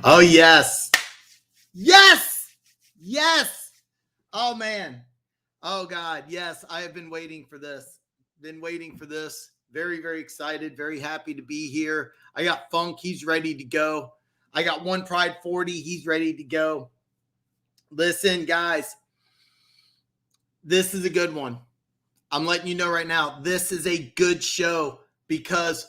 Oh, yes. Yes. Yes. Oh, man. Oh, God. Yes. I have been waiting for this. Very, very excited. Very happy to be here. I got Funk. He's ready to go. I got One Pride 40. He's ready to go. Listen, guys. This is a good one. I'm letting you know right now, this is a good show because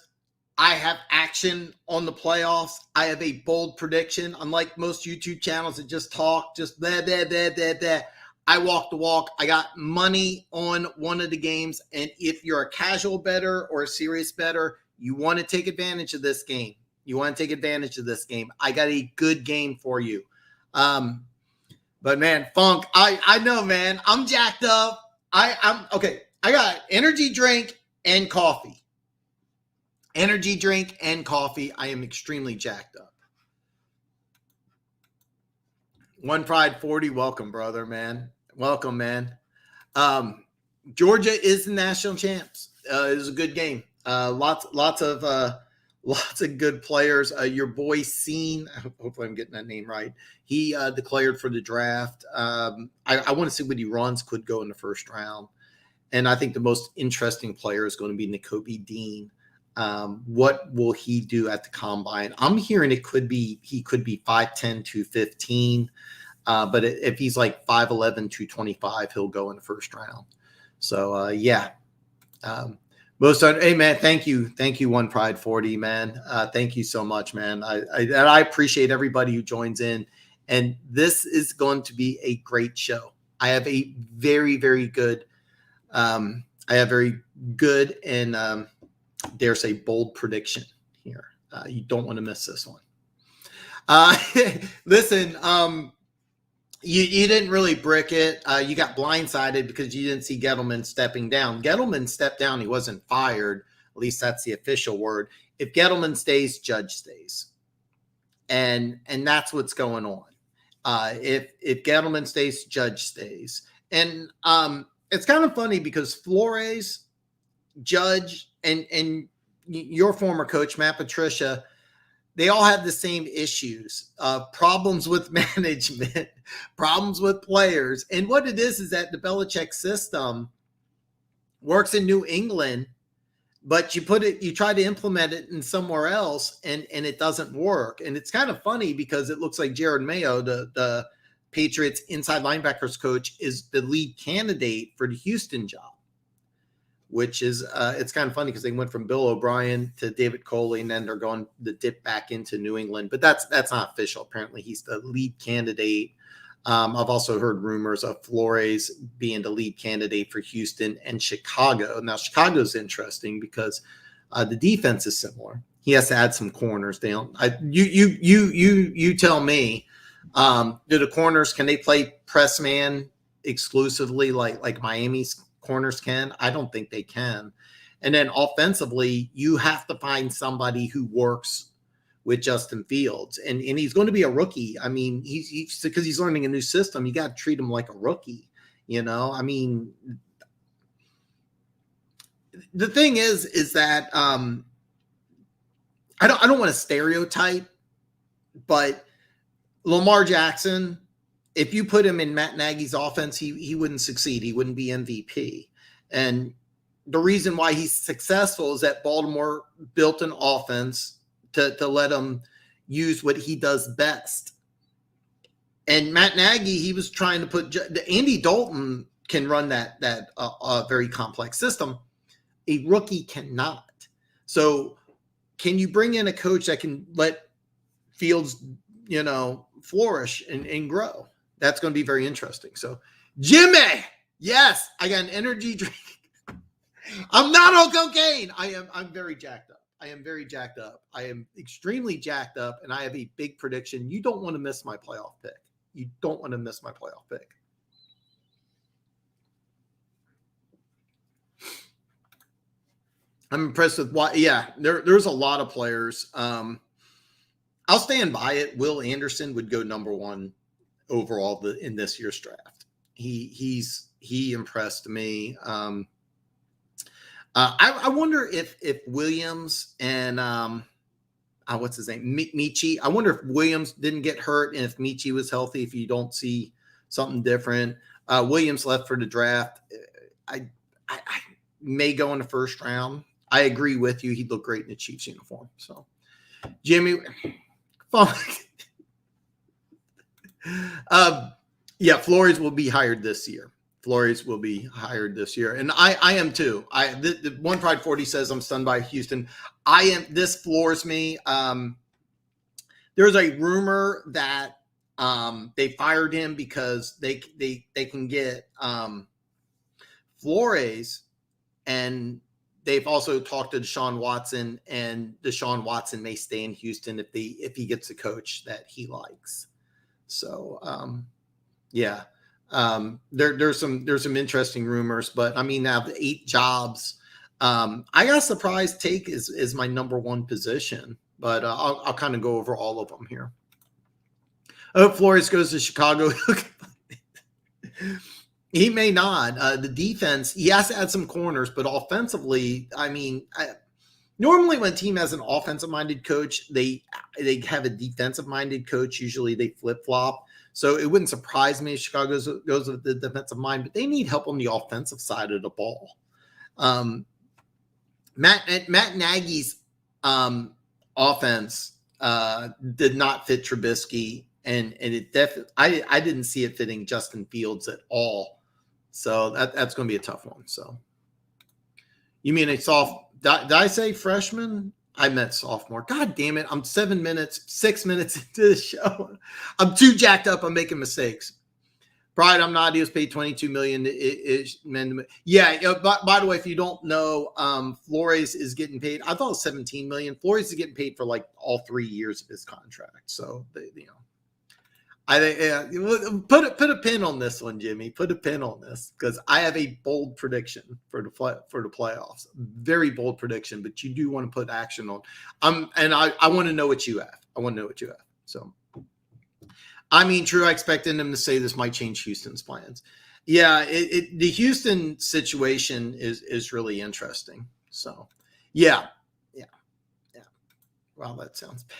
I have action on the playoffs. I have a bold prediction. Unlike most YouTube channels that just talk, just blah, blah, blah, blah, blah. I walk the walk. I got money on one of the games. And if you're a casual bettor or a serious bettor, you want to take advantage of this game. I got a good game for you. But man, Funk, I know, man. I'm jacked up. I'm okay. I got energy drink and coffee. I am extremely jacked up. One Pride 40, welcome, brother, man. Welcome, man. Georgia is the national champs. It was a good game. Lots of good players. Your boy Scene, hopefully I'm getting that name right. He declared for the draft. I want to see what he runs. Could go in the first round. And I think the most interesting player is going to be Nakobe Dean. What will he do at the combine? I'm hearing he could be 5'10", 215. But if he's like 5'11", 225, he'll go in the first round. So, yeah. Hey, man, thank you. One Pride 40, man. Thank you so much, man. I appreciate everybody who joins in. And this is going to be a great show. I have a very, very good and dare say bold prediction here. You don't want to miss this one. Listen, you didn't really brick it. You got blindsided because you didn't see Gettleman stepping down. Gettleman stepped down. He wasn't fired. At least that's the official word. If Gettleman stays, Judge stays. And that's what's going on. If Gettleman stays, Judge stays. And it's kind of funny because Flores, Judge, and your former coach, Matt Patricia, they all have the same issues, problems with management, problems with players. And what it is that the Belichick system works in New England, but you try to implement it in somewhere else and it doesn't work. And it's kind of funny because it looks like Jared Mayo, the Patriots inside linebackers coach, is the lead candidate for the Houston job. Which is, it's kind of funny because they went from Bill O'Brien to David Coley, and then they're going to dip back into New England. But that's not official. Apparently, he's the lead candidate. I've also heard rumors of Flores being the lead candidate for Houston and Chicago. Now, Chicago's interesting because the defense is similar. He has to add some corners. You tell me. Do the corners, can they play press man exclusively like Miami's corners can? I don't think they can. And then offensively, you have to find somebody who works with Justin Fields, and he's going to be a rookie. I mean, he's because he's learning a new system. You got to treat him like a rookie. I mean, the thing is that I don't want to stereotype, but Lamar Jackson, if you put him in Matt Nagy's offense, he wouldn't succeed. He wouldn't be MVP. And the reason why he's successful is that Baltimore built an offense to let him use what he does best. And Matt Nagy, he was trying to put Andy Dalton can run that very complex system. A rookie cannot. So can you bring in a coach that can let Fields, flourish and grow? That's going to be very interesting. So, Jimmy, yes, I got an energy drink. I'm not on cocaine. I'm very jacked up. I am extremely jacked up, and I have a big prediction. You don't want to miss my playoff pick. I'm impressed with what. Yeah, there's a lot of players. I'll stand by it. Will Anderson would go number one overall in this year's draft. He impressed me. I wonder if Williams and what's his name? Michi. I wonder if Williams didn't get hurt and if Michi was healthy, if you don't see something different. Williams left for the draft. I may go in the first round. I agree with you. He'd look great in the Chiefs uniform. So, Jimmy, yeah, Flores will be hired this year. Flores will be hired this year. And I am too. The One Pride 40 says I'm stunned by Houston. This floors me. There's a rumor that they fired him because they can get Flores, and they've also talked to Deshaun Watson, and Deshaun Watson may stay in Houston if he gets a coach that he likes. So yeah. There's some interesting rumors, but I mean, now the 8 jobs. I got a surprise take is my number one position, but I'll kind of go over all of them here. I hope Flores goes to Chicago. He may not. The defense, he has to add some corners, but offensively, I mean, normally when a team has an offensive-minded coach, they have a defensive-minded coach. Usually they flip-flop. So it wouldn't surprise me if Chicago goes with the defensive mind, but they need help on the offensive side of the ball. Matt Nagy's offense did not fit Trubisky, and it definitely I didn't see it fitting Justin Fields at all. So that's going to be a tough one. So you mean a soft? Did I say freshman? I meant sophomore. God damn it. I'm 6 minutes into the show. I'm too jacked up. I'm making mistakes. Pride, I'm not. He was paid $22 million. Yeah. By the way, if you don't know, Flores is getting paid. I thought it was $17 million. Flores is getting paid for like all 3 years of his contract. So, I think put a pin on this one, Jimmy. Put a pin on this because I have a bold prediction for the playoffs. Very bold prediction, but you do want to put action on. And I want to know what you have. So, I mean, true. I expected them to say this might change Houston's plans. Yeah, the Houston situation is really interesting. So, yeah. Wow, that sounds bad.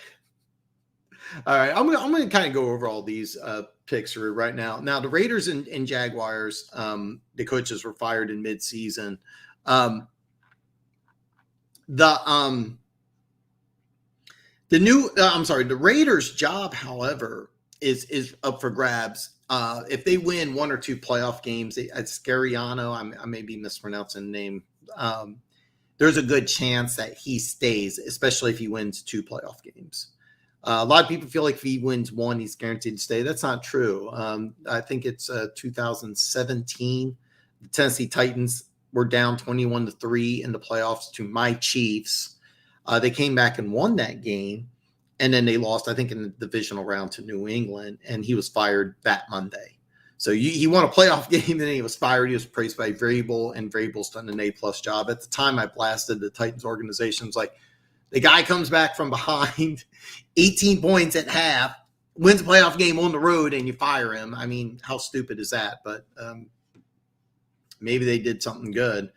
All right, I'm gonna kind of go over all these picks right now. Now, the Raiders and Jaguars, the coaches were fired in midseason. The Raiders' job, however, is up for grabs. If they win 1 or 2 playoff games, it's Scariano. I may be mispronouncing the name. There's a good chance that he stays, especially if he wins 2 playoff games. A lot of people feel like if he wins 1, he's guaranteed to stay. That's not true. I think it's 2017. The Tennessee Titans were down 21-3 in the playoffs to my Chiefs. They came back and won that game, and then they lost, I think, in the divisional round to New England, and he was fired that Monday. So he won a playoff game, and then he was fired. He was praised by Vrabel, and Vrabel's done an A+ job. At the time, I blasted the Titans organization. It's like, the guy comes back from behind 18 points at half, wins a playoff game on the road, and you fire him. I mean, how stupid is that? But maybe they did something good.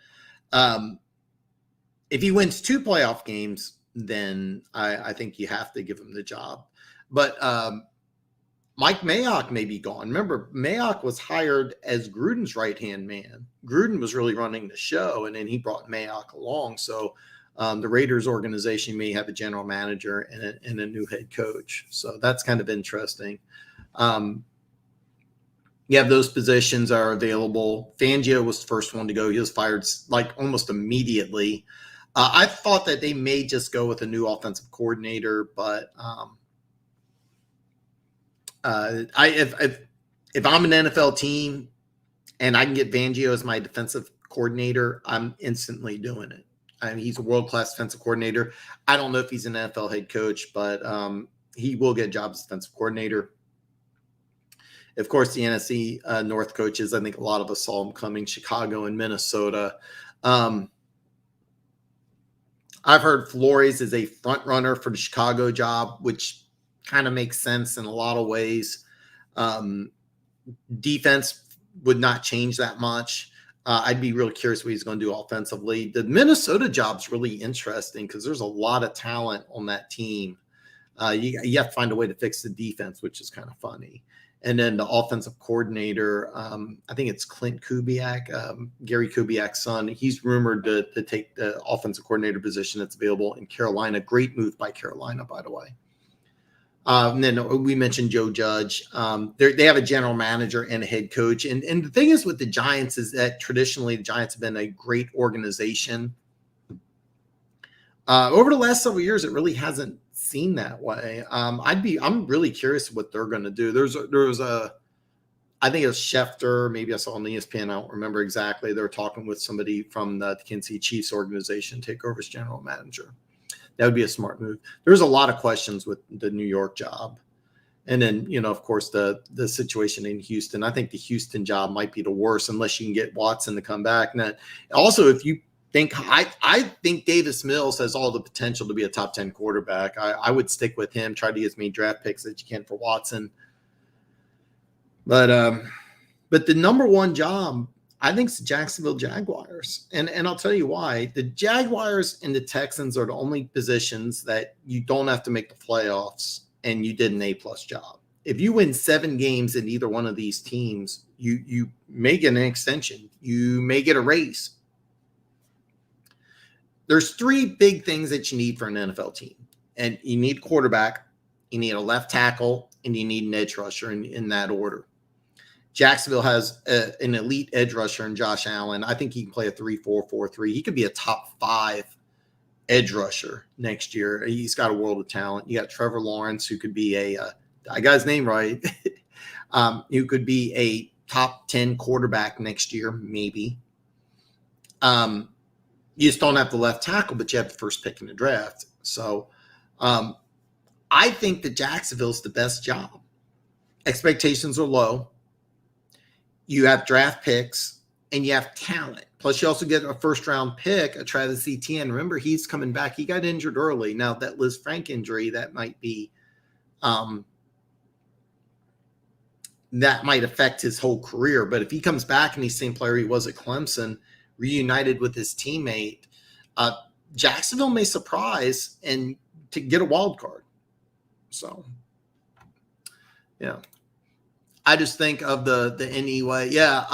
If he wins 2 playoff games, then I think you have to give him the job. But Mike Mayock may be gone. Remember, Mayock was hired as Gruden's right-hand man. Gruden was really running the show, and then he brought Mayock along. So the Raiders organization may have a general manager and a new head coach. So that's kind of interesting. Yeah, those positions are available. Fangio was the first one to go. He was fired like almost immediately. I thought that they may just go with a new offensive coordinator, but if I'm an NFL team and I can get Fangio as my defensive coordinator, I'm instantly doing it. I mean, he's a world-class defensive coordinator. I don't know if he's an NFL head coach, but he will get a job as defensive coordinator. Of course, the NFC North coaches, I think a lot of us saw them coming, Chicago and Minnesota. I've heard Flores is a front runner for the Chicago job, which kind of makes sense in a lot of ways. Defense would not change that much. I'd be real curious what he's going to do offensively. The Minnesota job's really interesting because there's a lot of talent on that team. You have to find a way to fix the defense, which is kind of funny. And then the offensive coordinator, I think it's Clint Kubiak, Gary Kubiak's son. He's rumored to take the offensive coordinator position that's available in Carolina. Great move by Carolina, by the way. And then we mentioned Joe Judge. They have a general manager and a head coach. And the thing is with the Giants is that traditionally the Giants have been a great organization. Over the last several years, it really hasn't seen that way. I'm really curious what they're going to do. I think it was Schefter, maybe I saw on ESPN, I don't remember exactly. They were talking with somebody from the Kansas City Chiefs organization, take over as general manager. That would be a smart move. There's a lot of questions with the New York job. And then, of course, the situation in Houston. I think the Houston job might be the worst unless you can get Watson to come back. And then also, if you think I think Davis Mills has all the potential to be a top 10 quarterback. I would stick with him, try to get as many draft picks that you can for Watson. But the number one job, I think, is the Jacksonville Jaguars. And I'll tell you why. The Jaguars and the Texans are the only positions that you don't have to make the playoffs and you did an A-plus job. If you win 7 games in either one of these teams, you may get an extension. You may get a raise. There's 3 big things that you need for an NFL team. And you need quarterback, you need a left tackle, and you need an edge rusher in that order. Jacksonville has an elite edge rusher in Josh Allen. I think he can play a 3-4-4-3. He could be a top 5 edge rusher next year. He's got a world of talent. You got Trevor Lawrence, who could be I got his name right, who could be a top 10 quarterback next year, maybe. You just don't have the left tackle, but you have the first pick in the draft. So I think that Jacksonville's the best job. Expectations are low. You have draft picks, and you have talent. Plus, you also get a first-round pick, a Travis Etienne. Remember, he's coming back. He got injured early. Now, that Liz Frank injury, that might be that might affect his whole career. But if he comes back and he's the same player he was at Clemson, reunited with his teammate, Jacksonville may surprise and to get a wild card. So, yeah. I just think of the anyway. Yeah.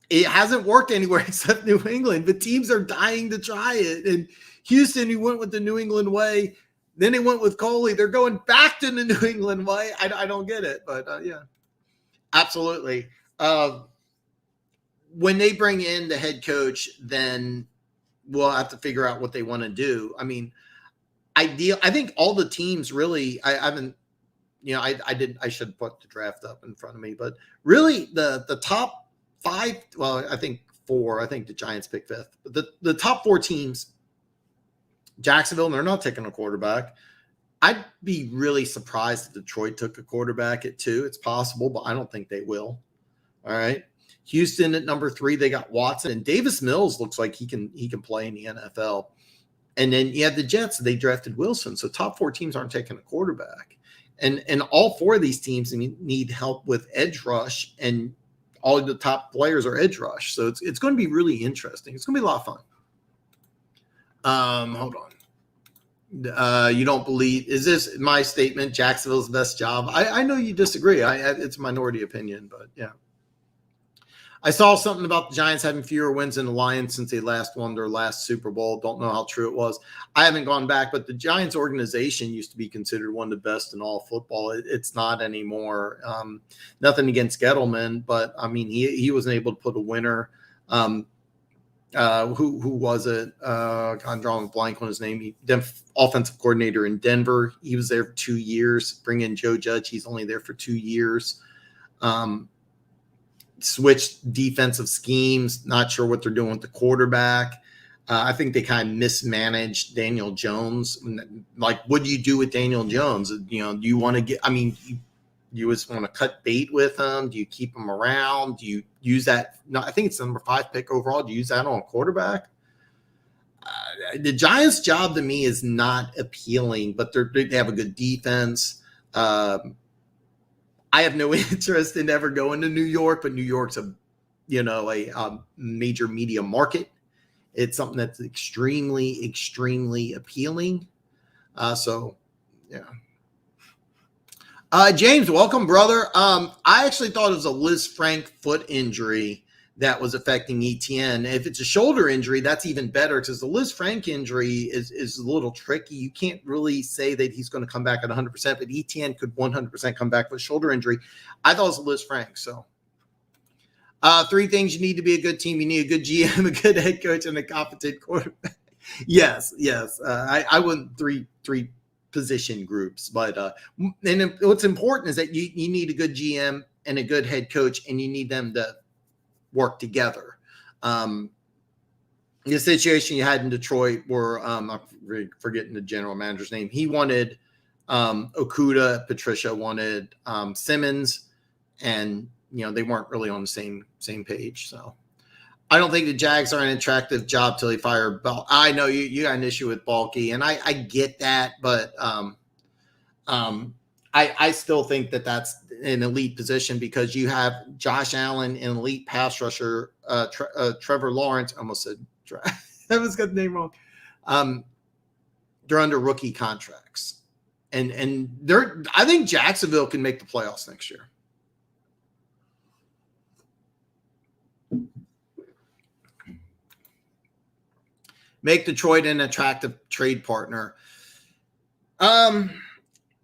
It hasn't worked anywhere except New England, but teams are dying to try it. And Houston, who went with the New England way, then they went with Coley. They're going back to the New England way. I don't get it, but yeah, absolutely. When they bring in the head coach, then we'll have to figure out what they want to do. I mean, I think all the teams really, I haven't, I should put the draft up in front of me, but really the top 5, well, I think 4, I think the Giants pick 5th, but the top 4 teams, Jacksonville, they're not taking a quarterback. I'd be really surprised if Detroit took a quarterback at 2. It's possible, but I don't think they will. All right. Houston at number 3, they got Watson, and Davis Mills looks like he can play in the NFL. And then you have the Jets, they drafted Wilson. So top 4 teams aren't taking a quarterback. And all 4 of these teams need help with edge rush, and all of the top players are edge rush. So it's going to be really interesting. It's going to be a lot of fun. Hold on. You don't believe, is this my statement, Jacksonville's the best job? I know you disagree. It's a minority opinion, but yeah. I saw something about the Giants having fewer wins than the Lions since they last won their last Super Bowl. Don't know how true it was. I haven't gone back, but the Giants organization used to be considered one of the best in all football. It's not anymore. Nothing against Gettleman, but I mean, he wasn't able to put a winner. Who was it? I'm drawing a blank on his name. Offensive coordinator in Denver. He was there for 2 years. Bring in Joe Judge. He's only there for 2 years. Switched defensive schemes. Not sure what they're doing with the quarterback. I think they kind of mismanaged Daniel Jones. Like, what do you do with Daniel Jones? Do you want to get? I mean, you just want to cut bait with him? Do you keep him around? Do you use that? No, I think it's the number 5 pick overall. Do you use that on a quarterback? The Giants' job to me is not appealing, but they have a good defense. I have no interest in ever going to New York, but New York's a a major media market. It's something that's extremely, extremely appealing. So, yeah. James, welcome, brother. I actually thought it was a Liz Frank foot injury that was affecting ETN. If it's a shoulder injury, that's even better because the Liz Frank injury is a little tricky. You can't really say that he's going to come back at 100%, but ETN could 100% come back with a shoulder injury. I thought it was a Liz Frank. So, 3 things you need to be a good team. You need a good GM, a good head coach, and a competent quarterback. Yes. I wouldn't three position groups, but and what's important is that you need a good GM and a good head coach, and you need them to work together. The situation you had in Detroit where I'm forgetting the general manager's name. He wanted Okuda, Patricia wanted Simmons, and they weren't really on the same page. So I don't think the Jags are an attractive job till they fire Ball. I know you got an issue with Balky, and I get that, but I still think that that's an elite position because you have Josh Allen, an elite pass rusher, Trevor Lawrence. I almost said I was got the name wrong. They're under rookie contracts, and I think Jacksonville can make the playoffs next year. Make Detroit an attractive trade partner.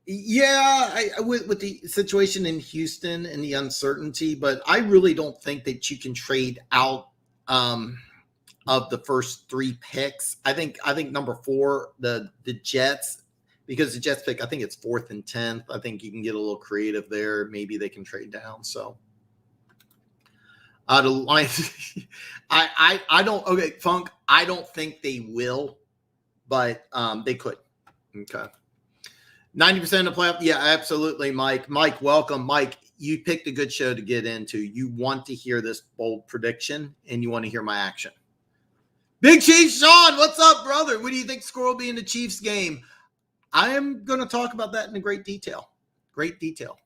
Yeah, with the situation in Houston and the uncertainty, but I really don't think that you can trade out of the first 3 picks. I think number 4, the Jets, because the Jets pick, I think it's 4th and 10th. I think you can get a little creative there. Maybe they can trade down. So. The Lions, I don't. Okay, Funk. I don't think they will, but they could. Okay. 90% of the playoff. Yeah, absolutely, Mike. Mike, welcome, Mike. You picked a good show to get into. You want to hear this bold prediction, and you want to hear my action. Big Chief Sean, what's up, brother? What do you think the score will be in the Chiefs game? I am going to talk about that in great detail. Great detail.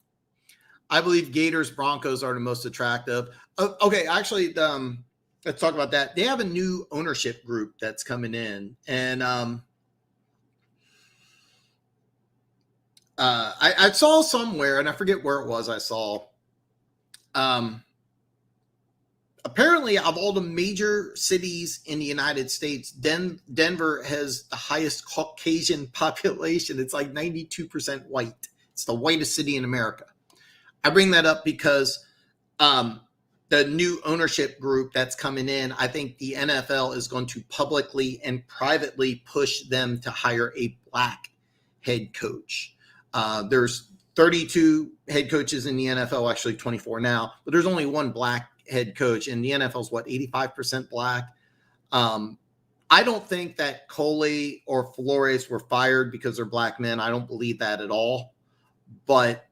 I believe Gators Broncos are the most attractive. Okay, actually, let's talk about that. They have a new ownership group that's coming in, and I saw somewhere, and I forget where it was. I saw apparently of all the major cities in the United States, Denver has the highest Caucasian population. It's like 92% white. It's the whitest city in America. I bring that up because the new ownership group that's coming in, I think the NFL is going to publicly and privately push them to hire a black head coach. There's 32 head coaches in the NFL, actually 24 now, but there's only one black head coach, and the NFL's 85% black. I don't think that Coley or Flores were fired because they're black men. I don't believe that at all. But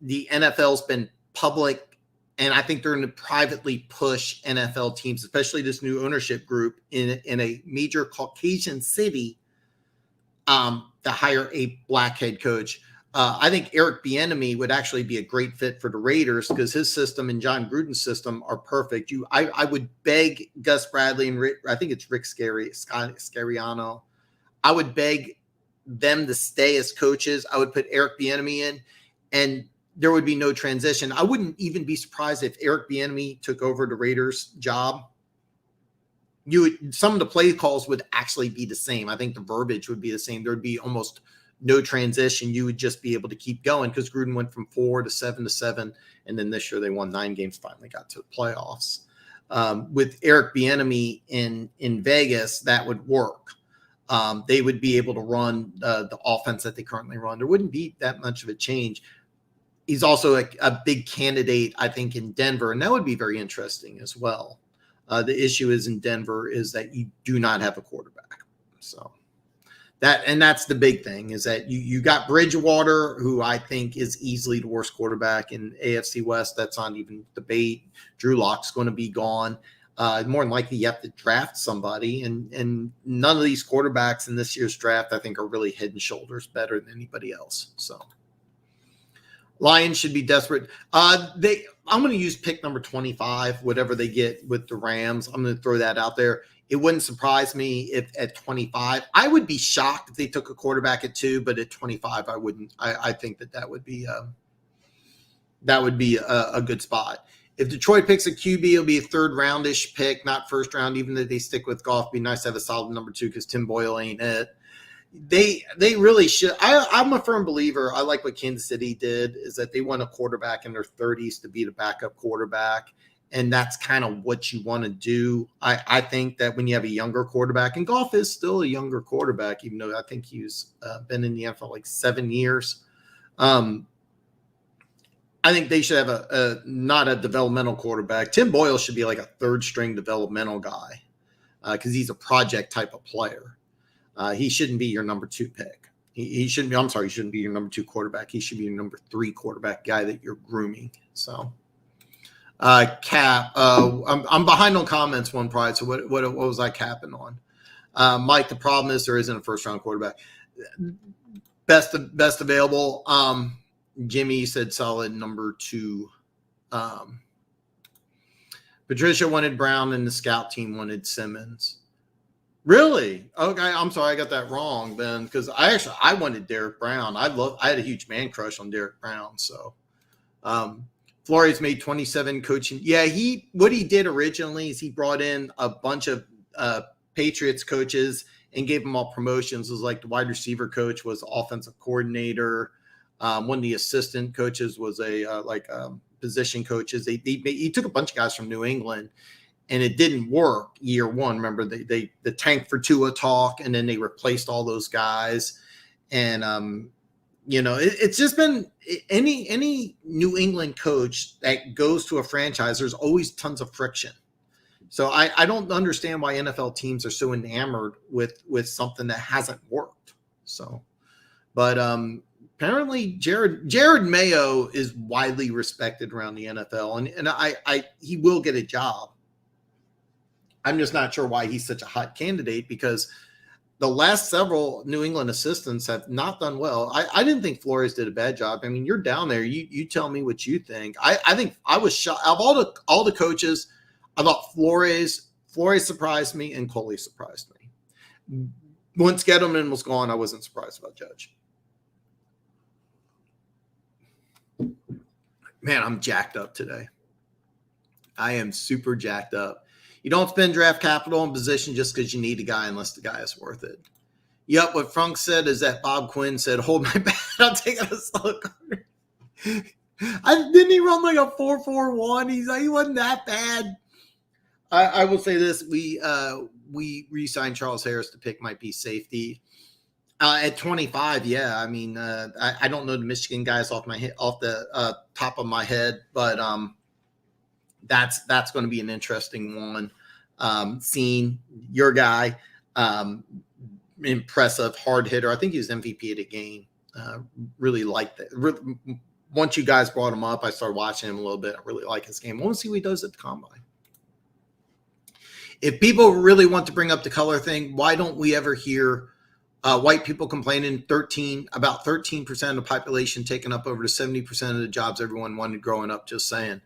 the NFL's been public, and I think they're going to privately push NFL teams, especially this new ownership group in a major Caucasian city, to hire a black head coach. I think Eric Bieniemy would actually be a great fit for the Raiders because his system and John Gruden's system are perfect. I would beg Gus Bradley and I think it's Rick Scariano. I would beg them to stay as coaches. I would put Eric Bieniemy in, and there would be no transition. I wouldn't even be surprised if Eric Bieniemy took over the Raiders' job. Some of the play calls would actually be the same. I think the verbiage would be the same. There would be almost no transition. You would just be able to keep going because Gruden went from 4 to 7, and then this year they won 9 games, finally got to the playoffs. With Eric Bieniemy in Vegas, that would work. They would be able to run the offense that they currently run. There wouldn't be that much of a change. He's also a big candidate, I think, in Denver, and that would be very interesting as well. The issue is in Denver is that you do not have a quarterback. So that's the big thing is that you got Bridgewater, who I think is easily the worst quarterback in AFC West. That's not even debate. Drew Lock's going to be gone. More than likely you have to draft somebody, and none of these quarterbacks in this year's draft, I think, are really head and shoulders better than anybody else. So Lions should be desperate. I'm going to use pick number 25, whatever they get with the Rams. I'm going to throw that out there. It wouldn't surprise me if at 25. I would be shocked if they took a quarterback at 2, but at 25, I wouldn't. I think that would be a good spot. If Detroit picks a QB, it'll be a third roundish pick, not first round. Even if they stick with Goff, it'd be nice to have a solid number 2 because Tim Boyle ain't it. They really should. I'm a firm believer. I like what Kansas City did is that they want a quarterback in their 30s to be the backup quarterback. And that's kind of what you want to do. I think that when you have a younger quarterback, and Goff is still a younger quarterback, even though I think he's been in the NFL like 7 years. I think they should have not a developmental quarterback. Tim Boyle should be like a third string developmental guy because he's a project type of player. He shouldn't be your number 2 pick. He shouldn't be. I'm sorry, he shouldn't be your number 2 quarterback. He should be your number 3 quarterback guy that you're grooming. So, Cap, I'm behind on comments one pride. So what was I capping on? Mike, the problem is there isn't a first round quarterback. Best available. Jimmy said solid number 2. Patricia wanted Brown and the scout team wanted Simmons. Really? Okay, I'm sorry I got that wrong, Ben, because I wanted Derek Brown. I had a huge man crush on Derek Brown. So Flores made 27 coaching. Yeah, what he did originally is he brought in a bunch of Patriots coaches and gave them all promotions. It was like the wide receiver coach was offensive coordinator. One of the assistant coaches was position coaches. He took a bunch of guys from New England, and it didn't work year one. Remember, the tank for Tua talk, and then they replaced all those guys. And it's just been any New England coach that goes to a franchise. There's always tons of friction. So I don't understand why NFL teams are so enamored with something that hasn't worked. So, but apparently Jared Mayo is widely respected around the NFL, and he will get a job. I'm just not sure why he's such a hot candidate because the last several New England assistants have not done well. I didn't think Flores did a bad job. I mean, you're down there. You tell me what you think. I think I was shocked. Of all the coaches, I thought Flores surprised me and Coley surprised me. Once Gettleman was gone, I wasn't surprised about Judge. Man, I'm jacked up today. I am super jacked up. You don't spend draft capital in position just because you need a guy unless the guy is worth it. Yep, what Frank said is that Bob Quinn said, hold my bat, I'm taking a slow corner. Didn't he run like a 4.41? He wasn't that bad. I will say this. We re-signed Charles Harris to pick might be safety. At 25, yeah. I mean, I don't know the Michigan guys off the top of my head, but that's going to be an interesting one. Seeing your guy, impressive hard hitter. I think he was MVP of the game. Really liked that. Once you guys brought him up, I started watching him a little bit. I really like his game. I want to see what he does at the combine. If people really want to bring up the color thing, why don't we ever hear white people complaining about 13% of the population taking up over to 70% of the jobs everyone wanted growing up? Just saying.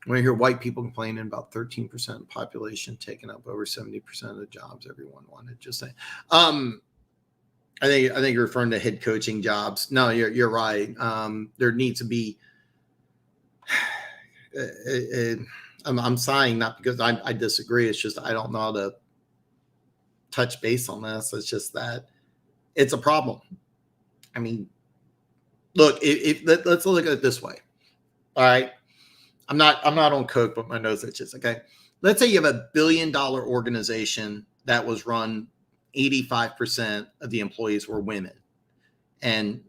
When I hear white people complaining about 13% of the population taking up over 70% of the jobs everyone wanted, just saying. I think you're referring to head coaching jobs. No, you're right. There needs to be. I'm sighing not because I disagree. It's just I don't know how to touch base on this. It's just that it's a problem. I mean, look, let's look at it this way. All right. I'm not on coke, but my nose itches. Okay. Let's say you have $1 billion organization that was run 85% of the employees were women and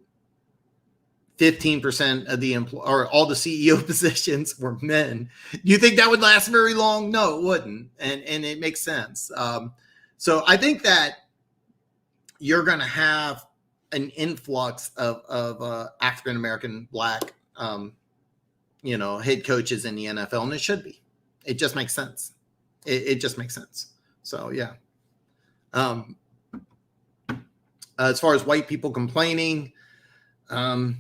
15% of the or all the CEO positions were men. Do you think that would last very long? No, it wouldn't. And it makes sense. So I think that you're going to have an influx of African-American Black, head coaches in the NFL, and it should be. It just makes sense. It just makes sense. So, yeah. As far as white people complaining, I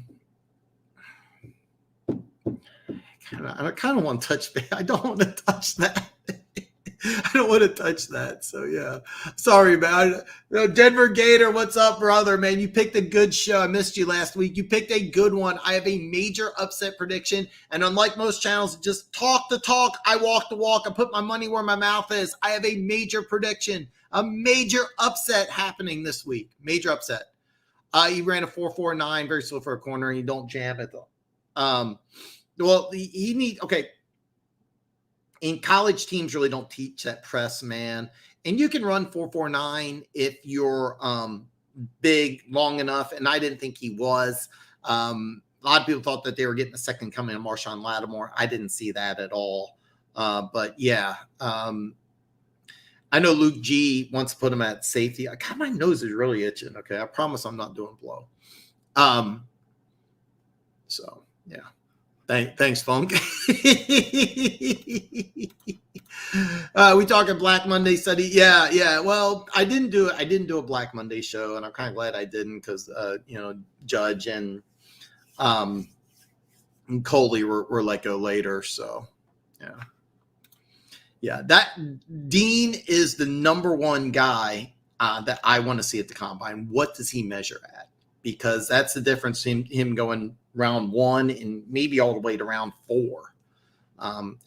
kind of want to touch that. I don't want to touch that. I don't want to touch that. So, yeah. Sorry, man. Denver Gator, what's up, brother, man? You picked a good show. I missed you last week. You picked a good one. I have a major upset prediction. And unlike most channels, just talk the talk. I walk the walk. I put my money where my mouth is. I have a major prediction. A major upset happening this week. Major upset. He ran a 4.49, very slow for a corner, and you don't jam it, though. Well, okay. In college, teams really don't teach that press, man. And you can run 4.49 if you're big, long enough. And I didn't think he was. A lot of people thought that they were getting a second coming of Marshawn Lattimore. I didn't see that at all. But yeah, I know Luke G wants to put him at safety. My nose is really itching. Okay, I promise I'm not doing blow. So yeah. Thanks, Funk. We talking Black Monday study. Yeah. Well, I didn't do a Black Monday show, and I'm kind of glad I didn't because Judge and Coley were let go later. So yeah. That Dean is the number one guy that I want to see at the combine. What does he measure at? Because that's the difference in him going round 1 and maybe all the way to round 4.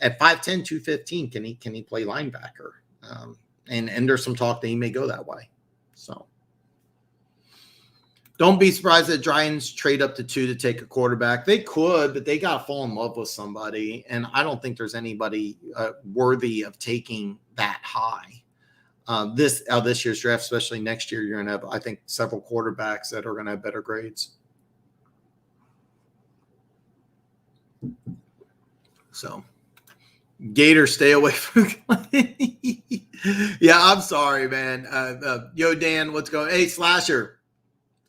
At 5'10", 215, can he play linebacker? And there's some talk that he may go that way. So don't be surprised that Giants trade up to 2 to take a quarterback. They could, but they got to fall in love with somebody. And I don't think there's anybody worthy of taking that high. This year's draft, especially next year, you're going to have, I think, several quarterbacks that are going to have better grades. So, Gator, stay away from. Yeah, I'm sorry, man. Yo, Dan, what's going? Hey, Slasher,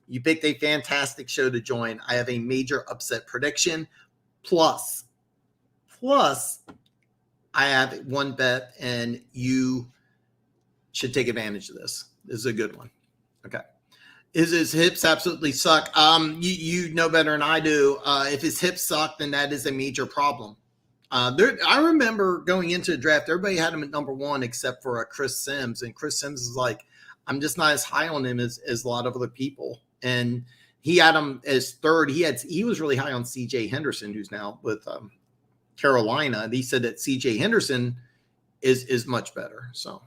you picked a fantastic show to join. I have a major upset prediction. Plus, I have one bet, and you should take advantage of this. This is a good one. Okay. Is his hips absolutely suck? You know better than I do. If his hips suck, then that is a major problem. I remember going into the draft, everybody had him at number 1 except for Chris Sims. And Chris Sims is like, I'm just not as high on him as a lot of other people. And he had him as 3rd. He was really high on CJ Henderson, who's now with Carolina. And he said that CJ Henderson is much better. So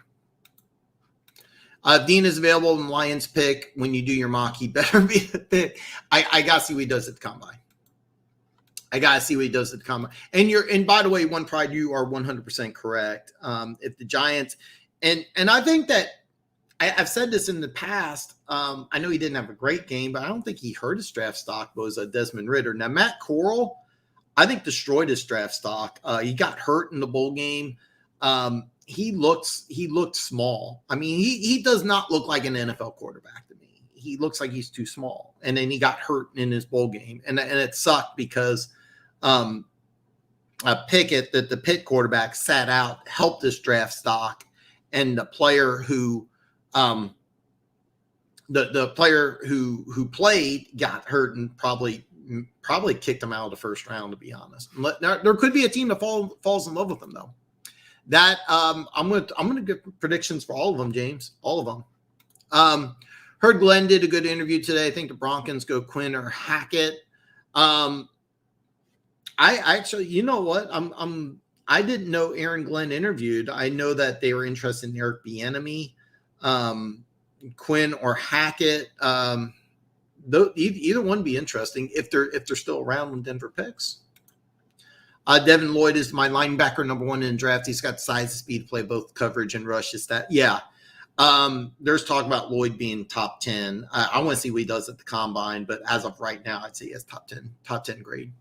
Dean is available in Lions pick. When you do your mock, he better be the pick. I got to see what he does at the combine. And by the way, One Pride, you are 100% correct. If the Giants, and I think that I've said this in the past. I know he didn't have a great game, but I don't think he hurt his draft stock. Was Desmond Ridder. Now Matt Corral, I think destroyed his draft stock. He got hurt in the bowl game. He looked small. I mean, he does not look like an NFL quarterback to me. He looks like he's too small. And then he got hurt in his bowl game. And it sucked because Pickett, that the Pitt quarterback, sat out, helped his draft stock. And the player who the player who played got hurt and probably kicked him out of the first round, to be honest. There could be a team that falls in love with him, though. That I'm gonna get predictions for all of them, James. All of them. Heard Glenn did a good interview today. I think the Broncos go Quinn or Hackett. I actually, you know what? I didn't know Aaron Glenn interviewed. I know that they were interested in Eric Bieniemy, Quinn or Hackett. Either one would be interesting if they're still around when Denver picks. Devin Lloyd is my linebacker number 1 in the draft. He's got size and speed to play both coverage and rush. Is that? Yeah. There's talk about Lloyd being top 10. I want to see what he does at the combine, but as of right now, I'd say he has top 10 grade.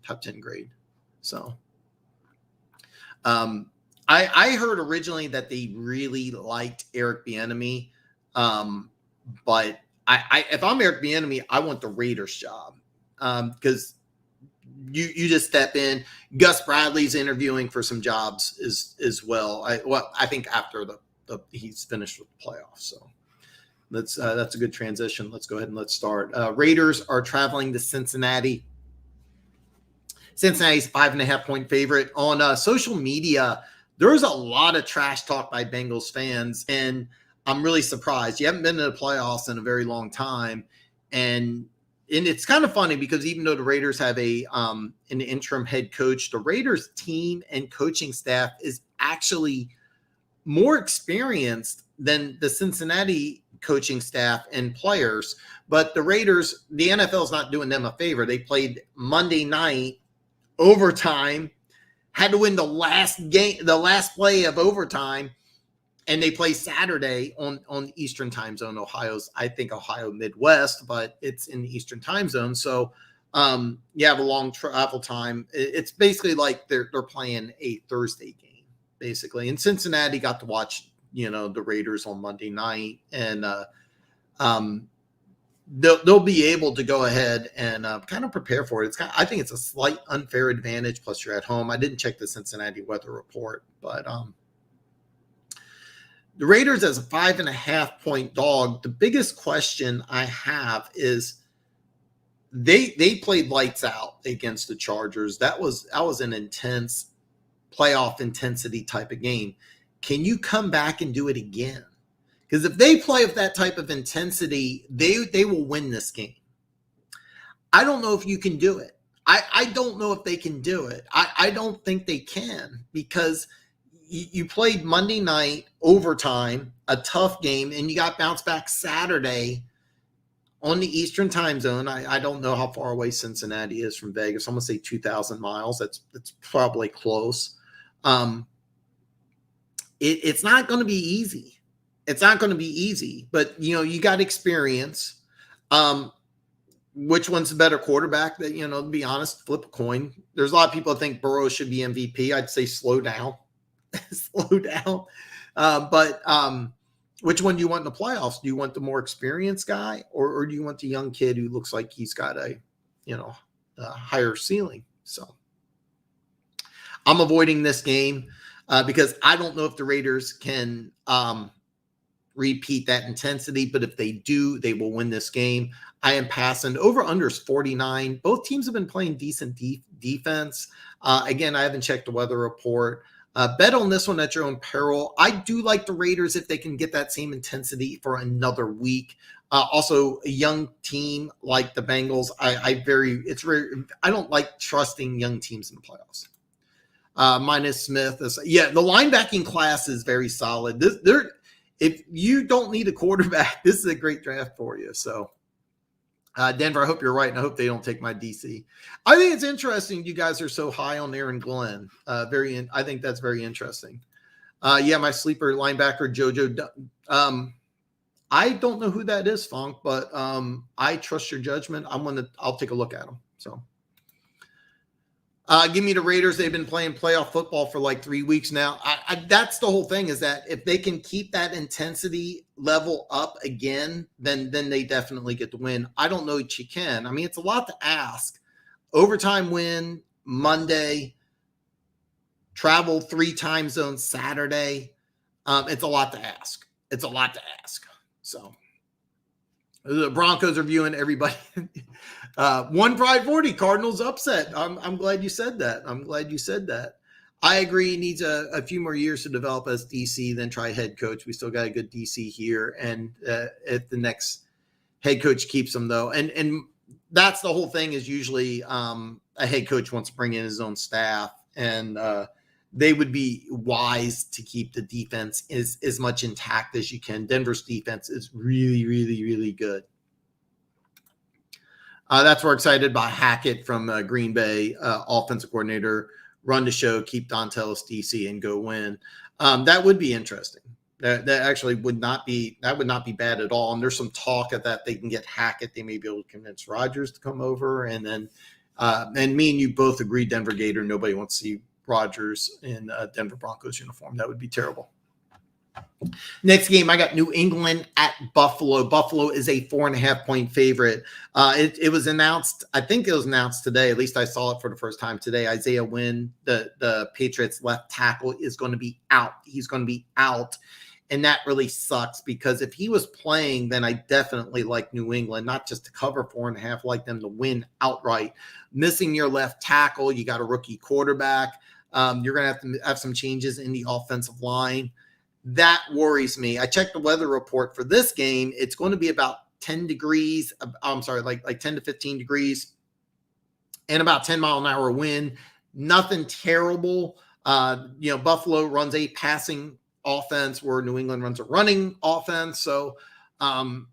So, I heard originally that they really liked Eric Bieniemy. But if I'm Eric Bieniemy, I want the Raiders job. Because you just step in. Gus Bradley's interviewing for some jobs as well. I think after the he's finished with the playoffs. So That's a good transition. Let's go ahead and let's start. Raiders are traveling to Cincinnati. Cincinnati's 5.5-point favorite. On social media, there's a lot of trash talk by Bengals fans, and I'm really surprised. You haven't been in the playoffs in a very long time, and it's kind of funny because even though the Raiders have an interim head coach, the Raiders team and coaching staff is actually more experienced than the Cincinnati coaching staff and players. But the Raiders, the NFL is not doing them a favor. They played Monday night overtime, had to win the last play of overtime, and they play Saturday on Eastern time zone. I think Ohio Midwest, but it's in the Eastern time zone. So you have a long travel time. It's basically like they're playing a Thursday game, basically. And Cincinnati got to watch, the Raiders on Monday night, and they'll be able to go ahead and kind of prepare for it. I think it's a slight unfair advantage. Plus, you're at home. I didn't check the Cincinnati weather report, but the Raiders as a 5.5-point dog. The biggest question I have is they played lights out against the Chargers. That was an intense playoff intensity type of game. Can you come back and do it again? Because if they play with that type of intensity, they will win this game. I don't know if you can do it. I don't know if they can do it. I don't think they can, because you played Monday night overtime, a tough game, and you got bounced back Saturday on the Eastern time zone. I don't know how far away Cincinnati is from Vegas. I'm going to say 2,000 miles. That's probably close. It's not going to be easy. It's not going to be easy, but you got experience. Which one's the better quarterback? That, to be honest, flip a coin. There's a lot of people that think Burrow should be MVP. I'd say slow down. Slow down. But which one do you want in the playoffs? Do you want the more experienced guy, or do you want the young kid who looks like he's got a higher ceiling? So I'm avoiding this game because I don't know if the Raiders can repeat that intensity, but if they do, they will win this game. I am passing. Over unders 49. Both teams have been playing decent defense. Again, I haven't checked the weather report. Bet on this one at your own peril. I do like the Raiders if they can get that same intensity for another week. Also, a young team like the Bengals, I don't like trusting young teams in the playoffs. Minus Smith. The linebacking class is very solid. If you don't need a quarterback, this is a great draft for you. So, Denver, I hope you're right, and I hope they don't take my DC. I think it's interesting you guys are so high on Aaron Glenn. I think that's very interesting. My sleeper linebacker, JoJo. I don't know who that is, Funk, but I trust your judgment. I'll take a look at him. So, give me the Raiders. They've been playing playoff football for like 3 weeks now. That's the whole thing, is that if they can keep that intensity level up again, then they definitely get the win. I don't know if you can. I mean, it's a lot to ask. Overtime win Monday, travel 3 time zones Saturday. It's a lot to ask. So the Broncos are viewing everybody. 1-5-40 Cardinals upset. I'm glad you said that. I agree. He needs a few more years to develop as DC, then try head coach. We still got a good DC here, and if the next head coach keeps him, though, and that's the whole thing, is usually a head coach wants to bring in his own staff, and they would be wise to keep the defense as much intact as you can. Denver's defense is really, really, really good. That's we're excited by Hackett from Green Bay, offensive coordinator. Run the show, keep Dontelis DC, and go win. That would be interesting. That actually would not be bad at all. And there's some talk of that they can get Hackett. They may be able to convince Rodgers to come over, and then and me and you both agree, Denver Gator. Nobody wants to see Rodgers in a Denver Broncos uniform. That would be terrible. Next game, I got New England at Buffalo. Buffalo is a 4.5-point favorite. It was announced, I think it was announced today, at least I saw it for the first time today. Isaiah Wynn, the Patriots left tackle, is going to be out. He's going to be out. And that really sucks because if he was playing, then I definitely like New England, not just to cover 4.5, like them to win outright. Missing your left tackle, you got a rookie quarterback. You're going to have some changes in the offensive line. That worries me. I checked the weather report for this game. It's going to be about 10 degrees. I'm sorry, like 10 to 15 degrees and about 10-mile-an-hour wind. Nothing terrible. Buffalo runs a passing offense where New England runs a running offense. So the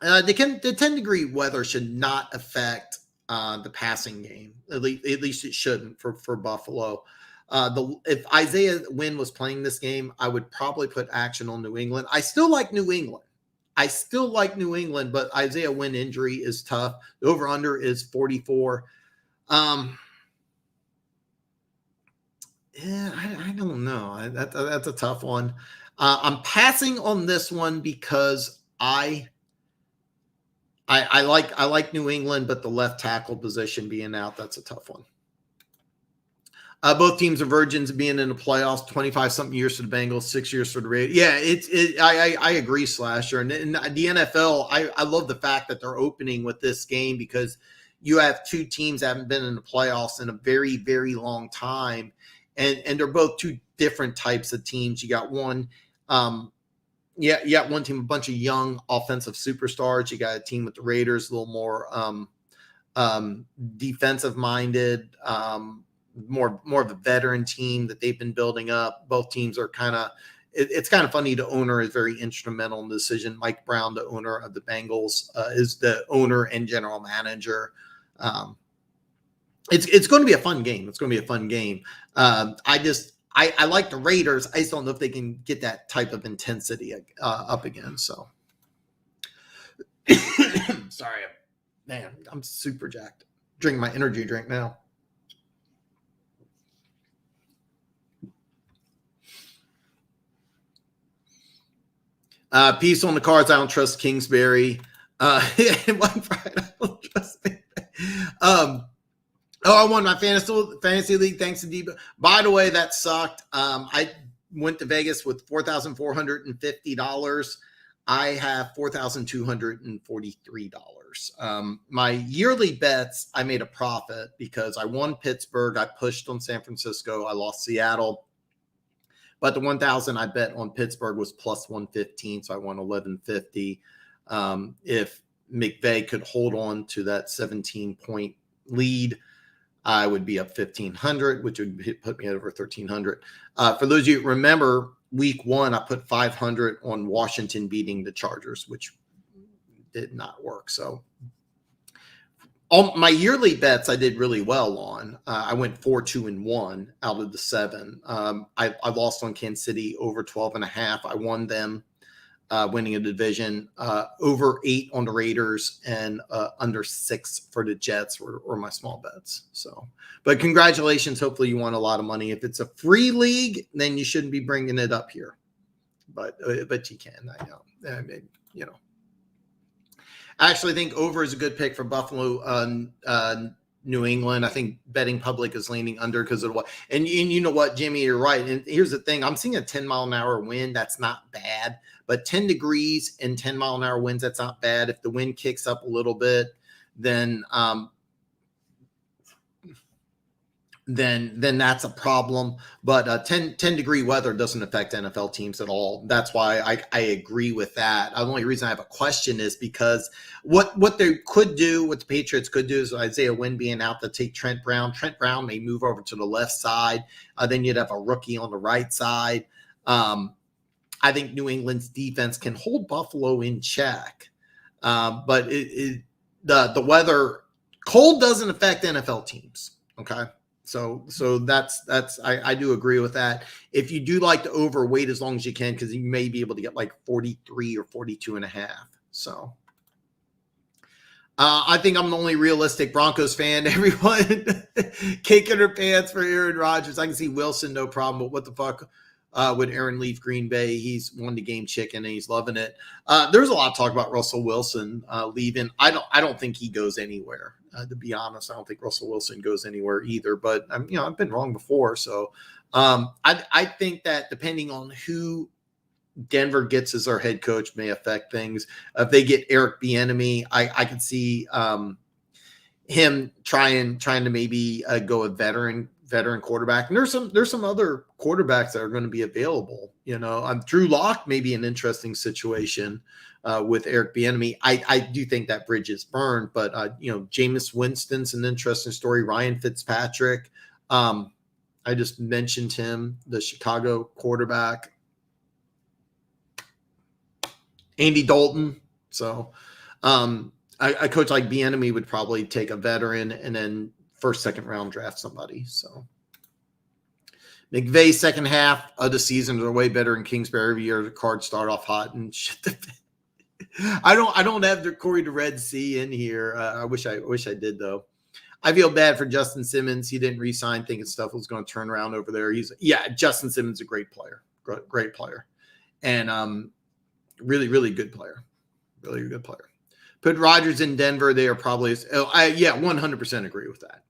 10-degree weather should not affect the passing game. At least it shouldn't for Buffalo. If Isaiah Wynn was playing this game, I would probably put action on New England. I still like New England, but Isaiah Wynn injury is tough. The over-under is 44. Yeah, I don't know. That's a tough one. I'm passing on this one because I like New England, but the left tackle position being out, that's a tough one. Both teams are virgins of being in the playoffs. 25-something years for the Bengals, 6 years for the Raiders. Yeah, I agree, Slasher. And the NFL, I love the fact that they're opening with this game because you have two teams that haven't been in the playoffs in a very, very long time. And they're both two different types of teams. You got one, you got one team, a bunch of young offensive superstars. You got a team with the Raiders, a little more defensive minded, more of a veteran team that they've been building up. Both teams are it's kind of funny. The owner is very instrumental in the decision. Mike Brown, the owner of the Bengals, is the owner and general manager. It's going to be a fun game. I like the Raiders. I just don't know if they can get that type of intensity up again. So, sorry, man, I'm super jacked. Drinking my energy drink now. Piece on the cards. I don't trust Kingsbury. One Friday, I don't trust me. I won my fantasy league thanks to Debo. By the way, that sucked. I went to Vegas with $4,450. I have $4,243. My yearly bets, I made a profit because I won Pittsburgh. I pushed on San Francisco. I lost Seattle. But the 1,000 I bet on Pittsburgh was plus 115, so I won 1,150. If McVay could hold on to that 17-point lead, I would be up 1,500, which would put me at over 1,300. For those of you who remember, week one, I put 500 on Washington beating the Chargers, which did not work. So all my yearly bets I did really well on. I went 4-2-1 out of the 7. I lost on Kansas City over 12.5. I won them, winning a division. Over 8 on the Raiders and under 6 for the Jets were my small bets. So, but congratulations. Hopefully you won a lot of money. If it's a free league, then you shouldn't be bringing it up here. But you can. I know. I mean, I actually think over is a good pick for Buffalo, New England. I think betting public is leaning under because of what. And you know what, Jimmy, you're right. And here's the thing. I'm seeing a 10-mile-an-hour wind. That's not bad. But 10 degrees and 10-mile-an-hour winds, that's not bad. If the wind kicks up a little bit, then that's a problem. But 10-degree weather doesn't affect NFL teams at all. That's why I agree with that. The only reason I have a question is because what they could do, what the Patriots could do is Isaiah Wynn being out to take Trent Brown. Trent Brown may move over to the left side. Then you'd have a rookie on the right side. I think New England's defense can hold Buffalo in check. But the weather, cold doesn't affect NFL teams. Okay. So that's I do agree with that. If you do like to overweight as long as you can, because you may be able to get like 43 or 42.5. So I think I'm the only realistic Broncos fan. Everyone caking their pants for Aaron Rodgers. I can see Wilson, no problem. But what the fuck would Aaron leave Green Bay? He's won the game chicken and he's loving it. There's a lot of talk about Russell Wilson leaving. I don't think he goes anywhere. To be honest, I don't think Russell Wilson goes anywhere either. But I've been wrong before. So I think that depending on who Denver gets as their head coach may affect things. If they get Eric Bieniemy, I could see him trying to maybe go a veteran quarterback. And there's some other quarterbacks that are going to be available. Drew Lock may be an interesting situation with Eric Bieniemy. I do think that bridge is burned, but Jameis Winston's an interesting story. Ryan Fitzpatrick. I just mentioned him, the Chicago quarterback. Andy Dalton. So a coach like Bieniemy would probably take a veteran and then first, second round draft somebody. So McVay's second half of the season are way better in Kingsbury every year. The Cards start off hot and shit. I don't have the Corey the Red Sea in here. I wish I did though. I feel bad for Justin Simmons. He didn't re-sign thinking stuff was going to turn around over there. Justin Simmons is a great player. Great player. And really, really good player. Really good player. Put Rodgers in Denver. They are probably 100% agree with that.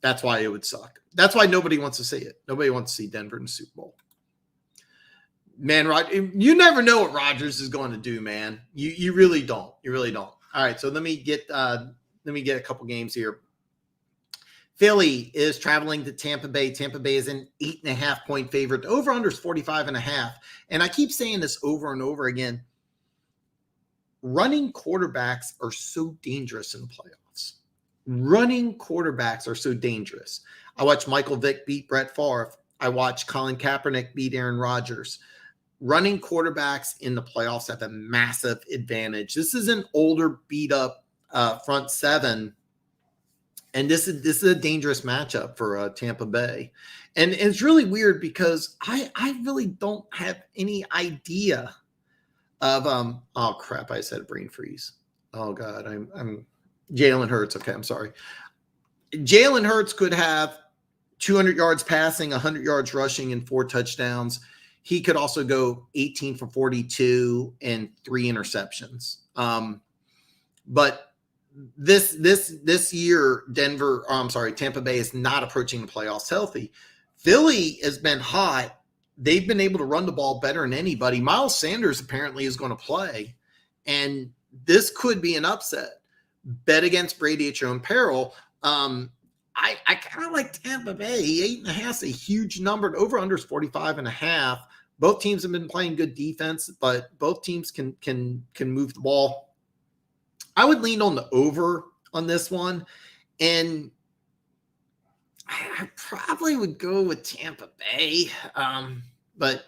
That's why it would suck. That's why nobody wants to see it. Nobody wants to see Denver in the Super Bowl. Man, you never know what Rodgers is going to do, man. You really don't. You really don't. All right, so let me get a couple games here. Philly is traveling to Tampa Bay. Tampa Bay is an 8.5-point favorite. Over under is 45.5. And I keep saying this over and over again. Running quarterbacks are so dangerous in the playoffs. Running quarterbacks are so dangerous. I watched Michael Vick beat Brett Favre. I watched Colin Kaepernick beat Aaron Rodgers. Running quarterbacks in the playoffs have a massive advantage. This is an older, beat-up front seven. And this is a dangerous matchup for Tampa Bay. And it's really weird because I really don't have any idea of oh crap, I said brain freeze. Oh God, I'm Jalen Hurts. Okay, I'm sorry. Jalen Hurts could have 200 yards passing, 100 yards rushing, and 4 touchdowns. He could also go 18 for 42 and 3 interceptions. But this year, Tampa Bay is not approaching the playoffs healthy. Philly has been hot. They've been able to run the ball better than anybody. Miles Sanders apparently is going to play, and this could be an upset. Bet against Brady at your own peril. I kind of like Tampa Bay. 8.5 is a huge number. Over under is 45.5. Both teams have been playing good defense, but both teams can move the ball. I would lean on the over on this one, and I probably would go with Tampa Bay. But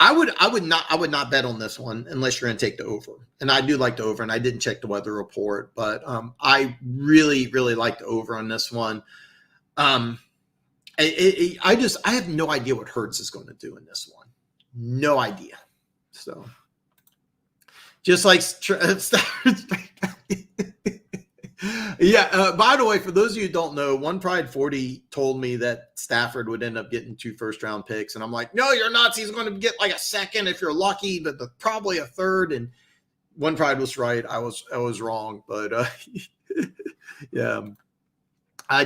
I would not bet on this one unless you're going to take the over. And I do like the over, and I didn't check the weather report, but I really, really like the over on this one. I have no idea what Hurts is going to do in this one. No idea. So just like yeah. By the way, for those of you who don't know, One Pride 40 told me that Stafford would end up getting 2 first-round picks, and I'm like, no, you're nuts. He's going to get like a second if you're lucky, but probably a third. And One Pride was right. I was wrong, but yeah.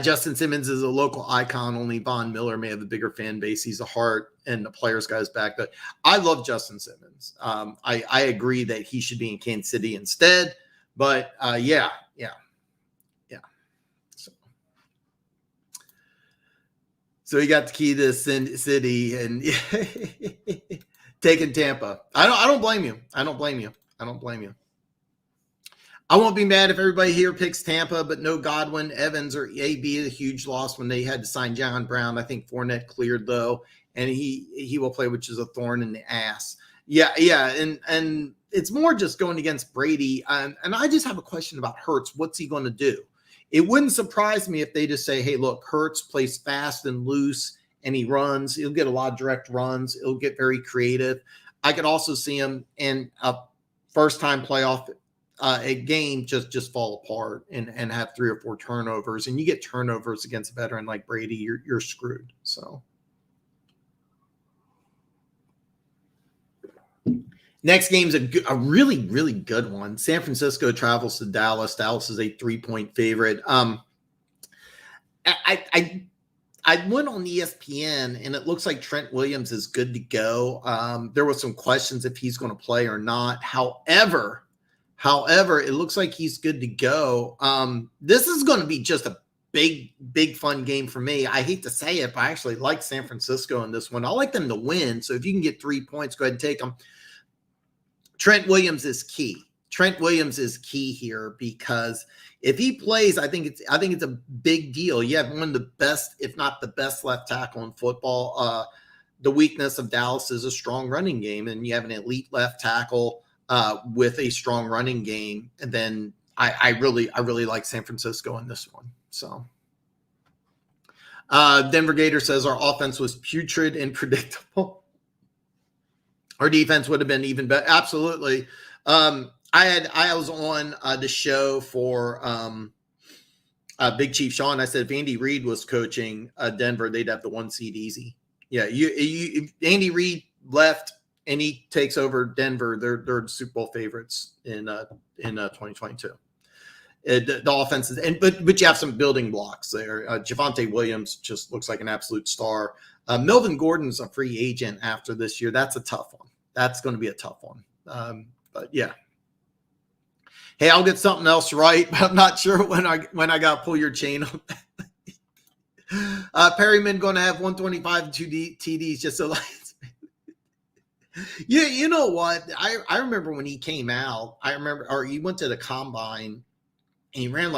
Justin Simmons is a local icon. Only Von Miller may have a bigger fan base. He's a heart, and the players got his back. But I love Justin Simmons. I agree that he should be in Kansas City instead. But yeah. So he got the key to the city and taking Tampa. I don't blame you. I don't blame you. I won't be mad if everybody here picks Tampa, but no Godwin, Evans, or AB. A huge loss when they had to sign John Brown. I think Fournette cleared though, and he will play, which is a thorn in the ass. Yeah, and it's more just going against Brady. And I just have a question about Hurts. What's he going to do? It wouldn't surprise me if they just say, hey, look, Hurts plays fast and loose, and he runs. He'll get a lot of direct runs. He'll get very creative. I could also see him in a first-time playoff a game just fall apart and have 3 or 4 turnovers. And you get turnovers against a veteran like Brady, you're screwed. So next game's a really, really good one. San Francisco travels to Dallas. Dallas is a 3-point favorite. I I went on ESPN, and it looks like Trent Williams is good to go. There were some questions if he's going to play or not. However, it looks like he's good to go. This is going to be just a big fun game for me. I hate to say it, but I actually like San Francisco in this one. I like them to win. So if you can get 3 points, go ahead and take them. Trent Williams is key. Trent Williams is key here because if he plays, I think it's a big deal. You have one of the best, if not the best, left tackle in football. The weakness of Dallas is a strong running game, and you have an elite left tackle with a strong running game. And then I really like San Francisco in this one. So Denver Gator says our offense was putrid and predictable. Our defense would have been even better. Absolutely. I was on the show for Big Chief Sean. I said if Andy Reid was coaching Denver, they'd have the 1 seed easy. Yeah, if Andy Reid left and he takes over Denver, they're Super Bowl favorites in 2022. The offense is, but you have some building blocks there. Javonte Williams just looks like an absolute star. Melvin Gordon's a free agent after this year. That's a tough one. That's going to be a tough one. But yeah. Hey, I'll get something else right, but I'm not sure when I got to pull your chain on that. Perryman going to have 125 and 2 TDs just so like. Yeah, you know what? I remember when he came out. Or he went to the combine. And he ran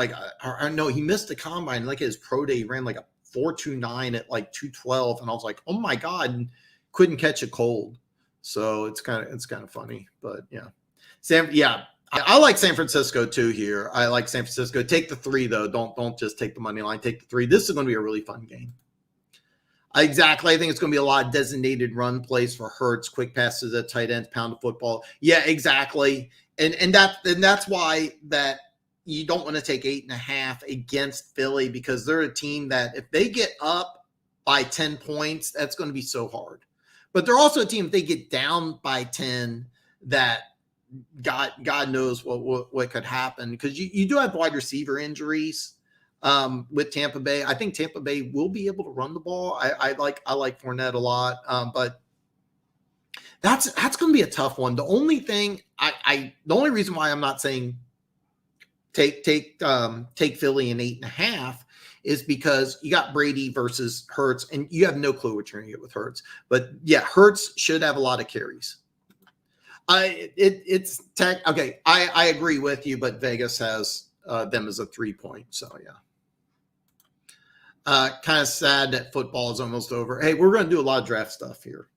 he missed the combine. Like his pro day, he ran like a 4.29 at like 212. And I was like, oh my God, and couldn't catch a cold. So it's kind of funny. But yeah. I like San Francisco too here. I like San Francisco. Take the 3 though. Don't just take the money line. Take the 3. This is going to be a really fun game. Exactly. I think it's going to be a lot of designated run plays for Hurts, quick passes at tight ends, pound of football. Yeah, exactly. And that's why that you don't want to take 8.5 against Philly because they're a team that if they get up by 10 points, that's going to be so hard. But they're also a team if they get down by 10 that God knows what could happen because you do have wide receiver injuries with Tampa Bay. I think Tampa Bay will be able to run the ball. I like Fournette a lot, but that's going to be a tough one. The only thing the only reason why I'm not saying take Philly in 8.5 is because you got Brady versus Hurts, and you have no clue what you're going to get with Hurts. But yeah, Hurts should have a lot of carries. It's tech. Okay, I agree with you, but Vegas has them as a 3-point. So yeah, kind of sad that football is almost over. Hey, we're going to do a lot of draft stuff here.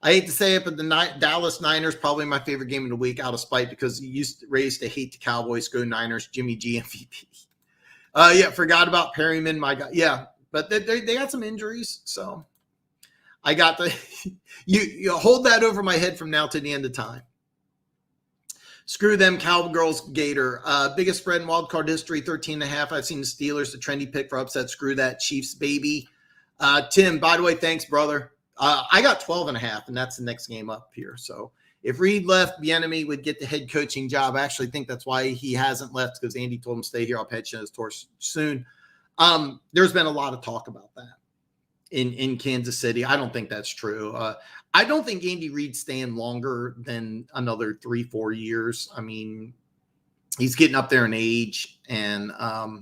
I hate to say it, but the Dallas Niners probably my favorite game of the week out of spite because you raised to hate the Cowboys. Go Niners, Jimmy G MVP. Yeah, forgot about Perryman, my guy. Yeah, but they got some injuries, so I got the you hold that over my head from now to the end of time. Screw them, Cowgirls, Gator. Biggest spread in wildcard history, 13.5. I've seen the Steelers, the trendy pick for upset. Screw that, Chiefs, baby. Tim, by the way, thanks, brother. I got 12.5, and that's the next game up here. So if Reed left, Bieniemy would get the head coaching job. I actually think that's why he hasn't left because Andy told him to stay here. I'll pitch his torch soon. There's been a lot of talk about that in Kansas City. I don't think that's true. I don't think Andy Reid's staying longer than another 3-4 years. I mean, he's getting up there in age, and I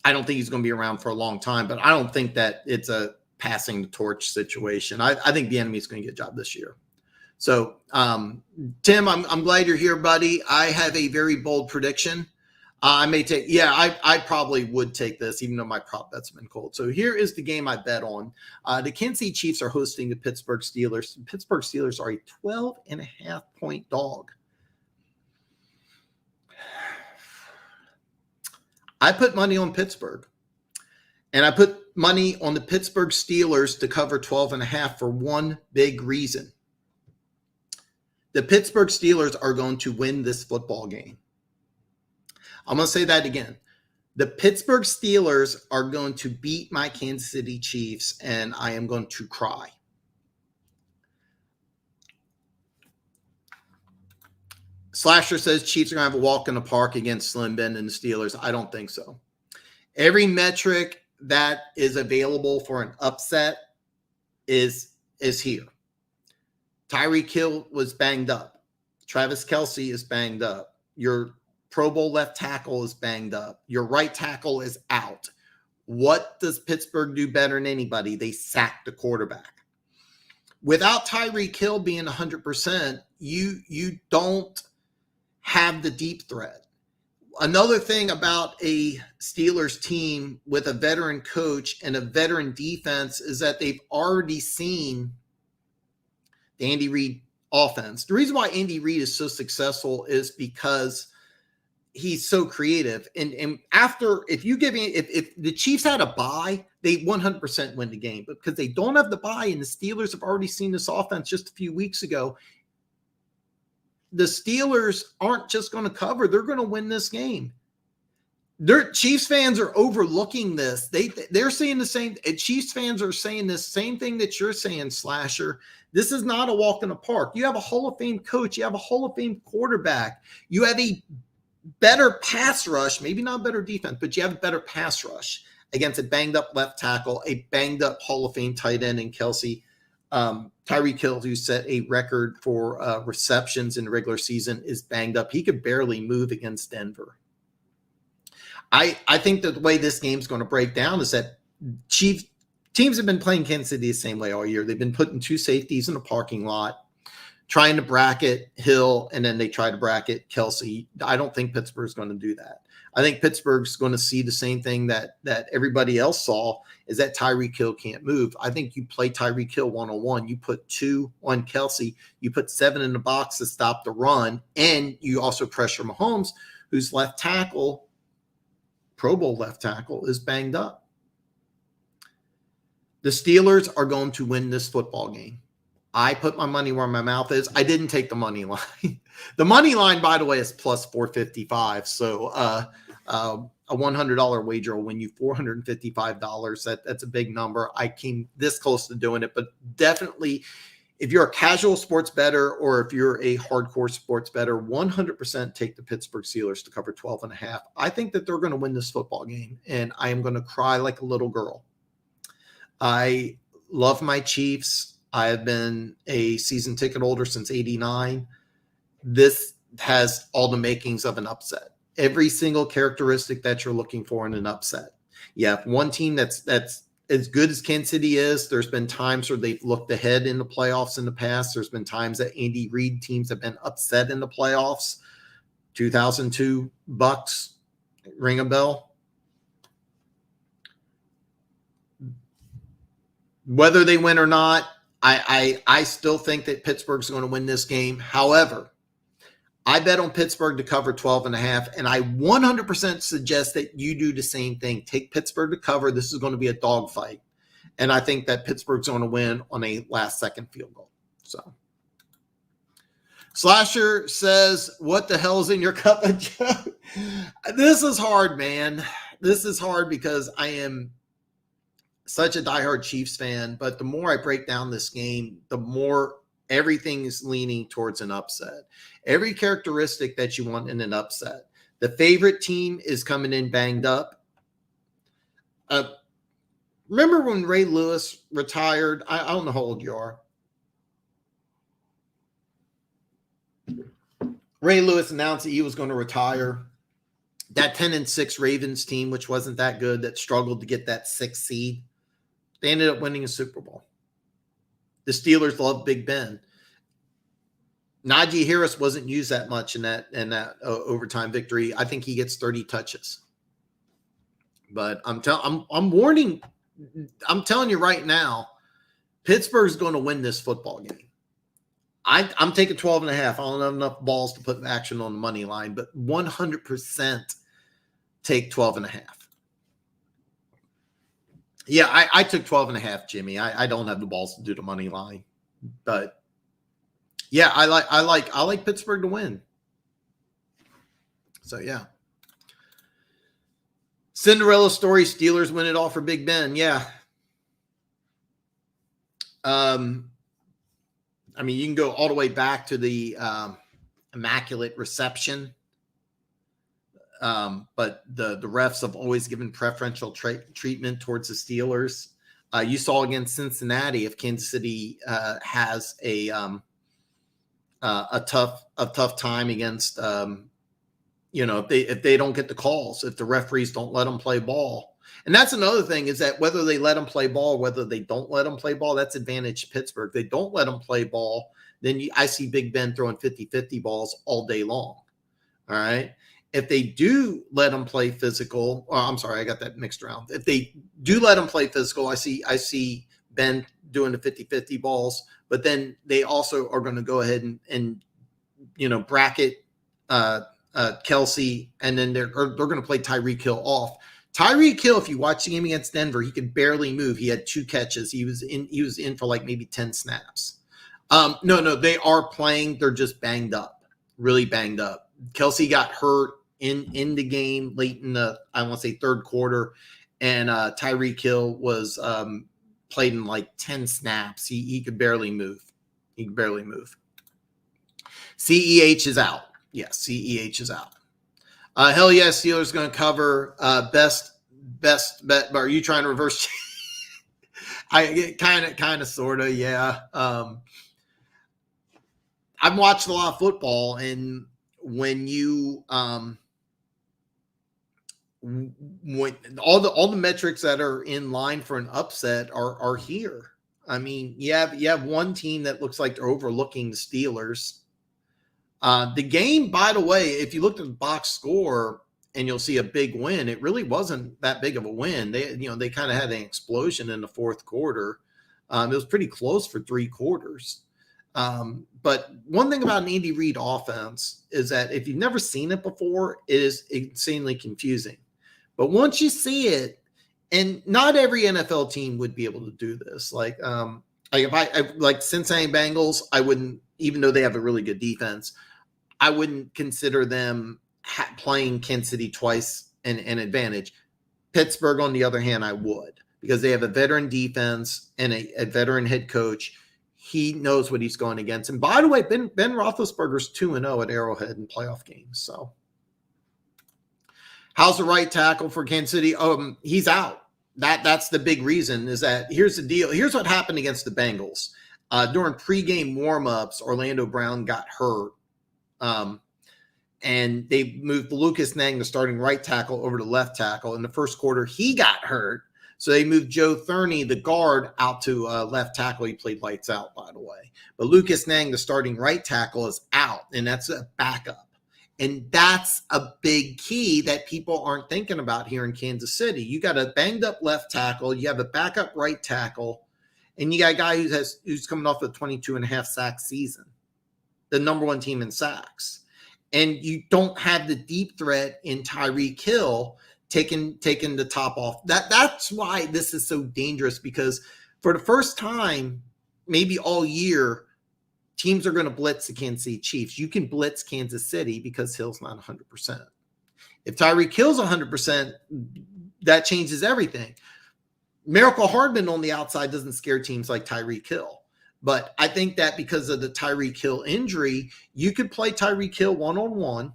don't think he's going to be around for a long time, but I don't think that it's a passing the torch situation. I think the enemy's going to get a job this year. So, Tim, I'm glad you're here, buddy. I have a very bold prediction. I may take, I probably would take this, even though my prop bets have been cold. So here is the game I bet on. The Kansas City Chiefs are hosting the Pittsburgh Steelers. The Pittsburgh Steelers are a 12.5-point dog. I put money on Pittsburgh. And I put money on the Pittsburgh Steelers to cover 12.5 for one big reason. The Pittsburgh Steelers are going to win this football game. I'm going to say that again. The Pittsburgh Steelers are going to beat my Kansas City Chiefs, and I am going to cry. Slasher says Chiefs are going to have a walk in the park against Slim Ben and the Steelers. I don't think so. Every metric that is available for an upset is here. Tyreek Hill was banged up. Travis Kelce is banged up. Your Pro Bowl left tackle is banged up. Your right tackle is out. What does Pittsburgh do better than anybody? They sack the quarterback. Without Tyreek Hill being 100%, you don't have the deep threat. Another thing about a Steelers team with a veteran coach and a veteran defense is that they've already seen the Andy Reid offense. The reason why Andy Reid is so successful is because he's so creative. And after, if the Chiefs had a bye, they 100% win the game. But because they don't have the bye and the Steelers have already seen this offense just a few weeks ago, the Steelers aren't just going to cover. They're going to win this game. Chiefs fans are overlooking this. They're saying the same. Chiefs fans are saying the same thing that you're saying, Slasher. This is not a walk in the park. You have a Hall of Fame coach. You have a Hall of Fame quarterback. You have a better pass rush, maybe not better defense, but you have a better pass rush against a banged up left tackle, a banged up Hall of Fame tight end in Kelce. Tyreek Hill, who set a record for receptions in the regular season, is banged up. He could barely move against Denver. I think that the way this game's going to break down is that teams have been playing Kansas City the same way all year. They've been putting two safeties in a parking lot, trying to bracket Hill, and then they try to bracket Kelce. I don't think Pittsburgh's going to do that. I think Pittsburgh's going to see the same thing that everybody else saw, is that Tyreek Hill can't move. I think you play Tyreek Hill one-on-one. You put 2 on Kelce. You put 7 in the box to stop the run, and you also pressure Mahomes, whose left tackle, Pro Bowl left tackle, is banged up. The Steelers are going to win this football game. I put my money where my mouth is. I didn't take the money line. The money line, by the way, is plus 455. So a $100 wager will win you $455. That's a big number. I came this close to doing it, but definitely, if you're a casual sports bettor or if you're a hardcore sports bettor, 100% take the Pittsburgh Steelers to cover 12.5. I think that they're going to win this football game, and I am going to cry like a little girl. I love my Chiefs. I have been a season ticket holder since '89. This has all the makings of an upset. Every single characteristic that you're looking for in an upset. You have one team that's as good as Kansas City is. There's been times where they've looked ahead in the playoffs in the past. There's been times that Andy Reid teams have been upset in the playoffs. 2002 Bucks, ring a bell. Whether they win or not, I still think that Pittsburgh's going to win this game. However, I bet on Pittsburgh to cover 12.5, and I 100% suggest that you do the same thing. Take Pittsburgh to cover. This is going to be a dogfight, and I think that Pittsburgh's going to win on a last-second field goal. So, Slasher says, "What the hell is in your cup of Joe?" This is hard, man. This is hard because I am such a diehard Chiefs fan, but the more I break down this game, the more everything is leaning towards an upset. Every characteristic that you want in an upset. The favorite team is coming in banged up. Remember when Ray Lewis retired? I don't know how old you are. Ray Lewis announced that he was going to retire. That 10-6 Ravens team, which wasn't that good, that struggled to get that 6th seed, they ended up winning a Super Bowl. The Steelers love Big Ben. Najee Harris wasn't used that much in that overtime victory. I think he gets 30 touches. But I'm warning. I'm telling you right now, Pittsburgh's going to win this football game. I'm taking 12.5. I don't have enough balls to put action on the money line, but 100% take 12.5. Yeah, I took 12.5, Jimmy. I don't have the balls to do the money line, but yeah, I like Pittsburgh to win. So yeah, Cinderella story: Steelers win it all for Big Ben. Yeah. I mean, you can go all the way back to the Immaculate Reception. But the refs have always given preferential treatment towards the Steelers. You saw against Cincinnati, if Kansas City has a tough time against if they don't get the calls, if the referees don't let them play ball. And that's another thing, is that whether they let them play ball, whether they don't let them play ball, that's advantage Pittsburgh. They don't let them play ball, then I see Big Ben throwing 50-50 balls all day long. All right. If they do let them play physical, I'm sorry, I got that mixed around. If they do let them play physical, I see Ben doing the 50-50 balls, but then they also are going to go ahead and bracket Kelsey, and then they're going to play Tyreek Hill off. Tyreek Hill, if you watch the game against Denver, he could barely move. He had 2 catches. He was in for like maybe 10 snaps. No, they are playing. They're just banged up, really banged up. Kelsey got hurt in the game late in the, I want to say, third quarter, and Tyreek Hill was played in like 10 snaps. He could barely move. CEH is out. Yes, CEH is out. Hell yeah, Steelers going to cover. Best bet. Are you trying to reverse? I kind of, sort of, yeah. I've watched a lot of football, and when you when all the metrics that are in line for an upset are here. I mean, you have one team that looks like they're overlooking the Steelers. The game, by the way, if you looked at the box score and you'll see a big win, it really wasn't that big of a win. They kind of had an explosion in the fourth quarter. It was pretty close for 3 quarters. But one thing about an Andy Reid offense is that if you've never seen it before, it is insanely confusing. But once you see it, and not every NFL team would be able to do this. Like if I like Cincinnati Bengals, I wouldn't, even though they have a really good defense, I wouldn't consider them playing Kansas City twice an advantage. Pittsburgh, on the other hand, I would, because they have a veteran defense and a veteran head coach. He knows what he's going against. And by the way, Ben Roethlisberger's 2-0 at Arrowhead in playoff games. So how's the right tackle for Kansas City? He's out. That's the big reason, is that here's the deal. Here's what happened against the Bengals. During pregame warmups, Orlando Brown got hurt. And they moved Lucas Nang, the starting right tackle, over to left tackle. In the first quarter, he got hurt. So they moved Joe Thurney, the guard, out to left tackle. He played lights out, by the way. But Lucas Nang, the starting right tackle, is out, and that's a backup. And that's a big key that people aren't thinking about here in Kansas City. You got a banged up left tackle. You have a backup right tackle. And you got a guy who's coming off a 22.5 sack season, the number 1 team in sacks. And you don't have the deep threat in Tyreek Hill taking the top off. That's why this is so dangerous, because for the first time, maybe all year, teams are going to blitz the Kansas City Chiefs. You can blitz Kansas City because Hill's not 100%. If Tyreek Hill's 100%, that changes everything. Miracle Hardman on the outside doesn't scare teams like Tyreek Hill. But I think that because of the Tyreek Hill injury, you could play Tyreek Hill one-on-one.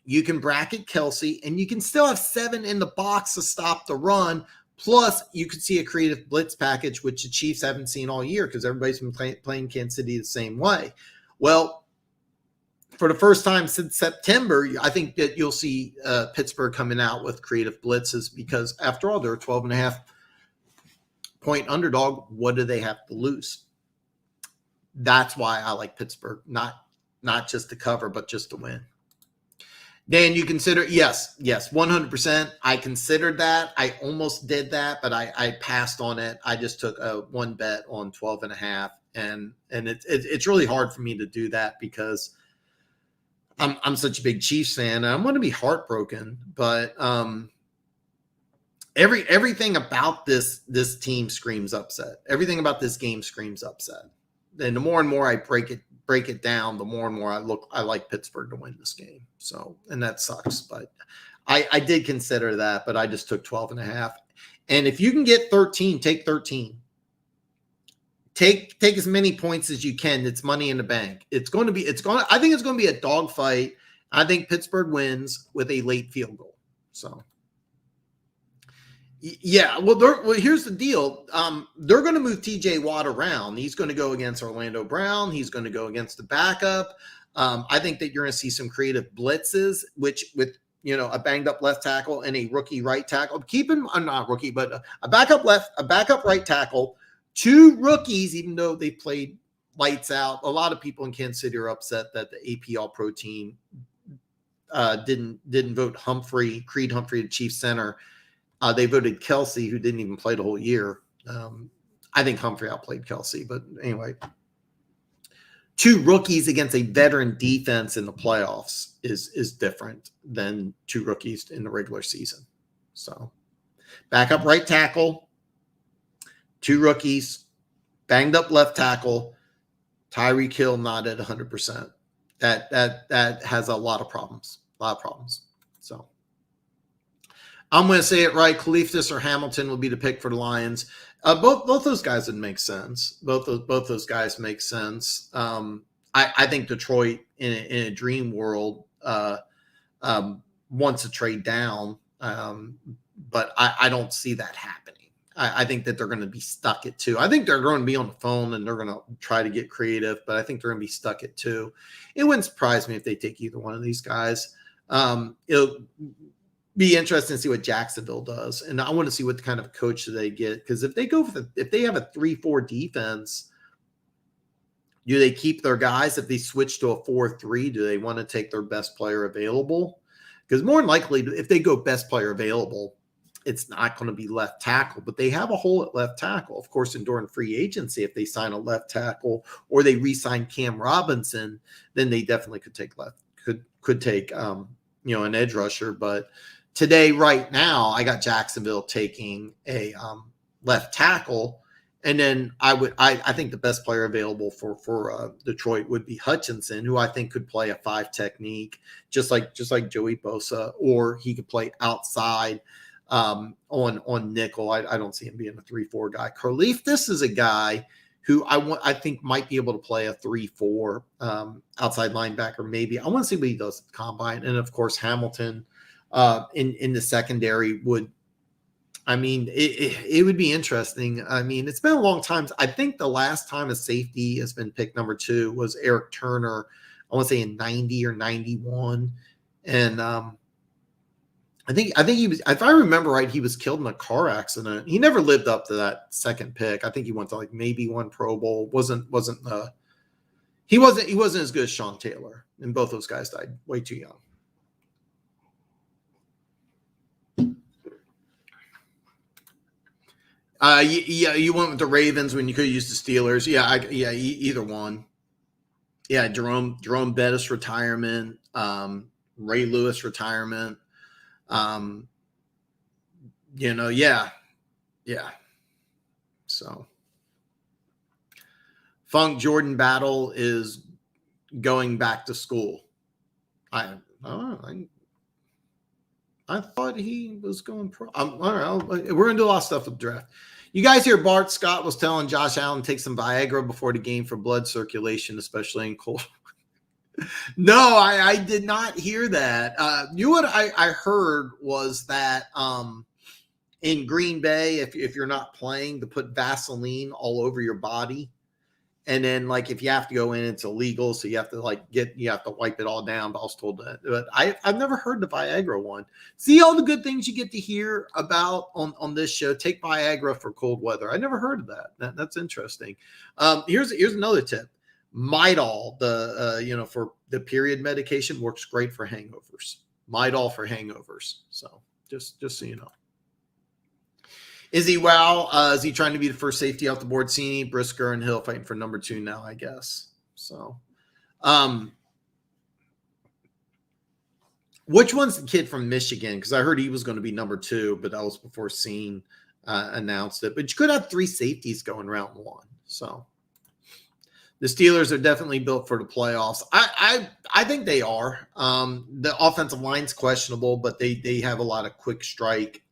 You can bracket Kelsey, and you can still have 7 in the box to stop the run. Plus, you could see a creative blitz package, which the Chiefs haven't seen all year because everybody's been playing Kansas City the same way. Well, for the first time since September, I think that you'll see Pittsburgh coming out with creative blitzes because, after all, they're a 12.5-point underdog. What do they have to lose? That's why I like Pittsburgh, not just to cover, but just to win. Dan, you consider, yes, 100%. I considered that. I almost did that, but I passed on it. I just took one bet on 12.5, and it's really hard for me to do that because I'm such a big Chiefs fan, and I'm going to be heartbroken. But everything about this team screams upset. Everything about this game screams upset. And the more and more I break it down, the more and more I like Pittsburgh to win this game. So, and that sucks, but I did consider that, but I just took 12.5. And if you can get 13, take 13. Take as many points as you can. It's money in the bank. I think it's going to be a dogfight. I think Pittsburgh wins with a late field goal. So, yeah. Well, here's the deal. They're going to move TJ Watt around. He's going to go against Orlando Brown. He's going to go against the backup. I think that you're going to see some creative blitzes, which with a banged up left tackle and a rookie right tackle. Keep him, not rookie, but a backup right tackle, 2 rookies, even though they played lights out. A lot of people in Kansas City are upset that the AP All-Pro team didn't vote Creed Humphrey, the Chiefs center. They voted Kelsey, who didn't even play the whole year. I think Humphrey outplayed Kelsey, but anyway. 2 rookies against a veteran defense in the playoffs is different than 2 rookies in the regular season. So, backup right tackle, 2 rookies, banged up left tackle, Tyreek Hill not at 100%. That has a lot of problems. So, I'm going to say it right. Khalifdis or Hamilton will be the pick for the Lions. Both those guys would make sense. Both those guys make sense. I think Detroit in a dream world wants to trade down, but I don't see that happening. I think that they're going to be stuck at 2. I think they're going to be on the phone and they're going to try to get creative, but I think they're going to be stuck at 2. It wouldn't surprise me if they take either one of these guys. It'll be interesting to see what Jacksonville does, and I want to see what kind of coach they get, because if they have a 3-4 defense, do they keep their guys? If they switch to a 4-3, do they want to take their best player available? Because more than likely, if they go best player available, it's not going to be left tackle, but they have a hole at left tackle. Of course, during free agency, if they sign a left tackle or they re-sign Cam Robinson, then they definitely could take an edge rusher. But today, right now, I got Jacksonville taking a left tackle, and then I think the best player available for Detroit would be Hutchinson, who I think could play a 5 technique, just like Joey Bosa, or he could play outside on nickel. I don't see him being a 3-4 guy. Khalifdis is a guy who I think might be able to play a 3-4 outside linebacker. Maybe I want to see what he does at the combine, and of course Hamilton. In the secondary would, it would be interesting. It's been a long time. I think the last time a safety has been picked number 2 was Eric Turner. I want to say in 90 or 91. And I think he was, if I remember right, he was killed in a car accident. He never lived up to that second pick. I think he went to maybe 1 Pro Bowl. He wasn't as good as Sean Taylor, and both those guys died way too young. You went with the Ravens when you could use the Steelers. Either one. Yeah, Jerome Bettis retirement, Ray Lewis retirement. Yeah. So, Funk Jordan Battle is going back to school. I thought he was going pro. I don't know. We're going to do a lot of stuff with the draft. You guys hear Bart Scott was telling Josh Allen to take some Viagra before the game for blood circulation, especially in cold. No, I did not hear that. What I heard was that in Green Bay, if you're not playing, to put Vaseline all over your body. And then, if you have to go in, it's illegal. So you have to wipe it all down. But I was told that. But I've never heard the Viagra one. See all the good things you get to hear about on this show. Take Viagra for cold weather. I never heard of that. That's interesting. Here's another tip. Midol, for the period medication, works great for hangovers. Midol for hangovers. So just so you know. Is he is he trying to be the first safety off the board? Cini, Brisker, and Hill fighting for number 2 now, I guess. So, which one's the kid from Michigan? Because I heard he was going to be number 2, but that was before Cini announced it. But you could have 3 safeties going round 1. So, the Steelers are definitely built for the playoffs. I think they are. The offensive line's questionable, but they have a lot of quick strike.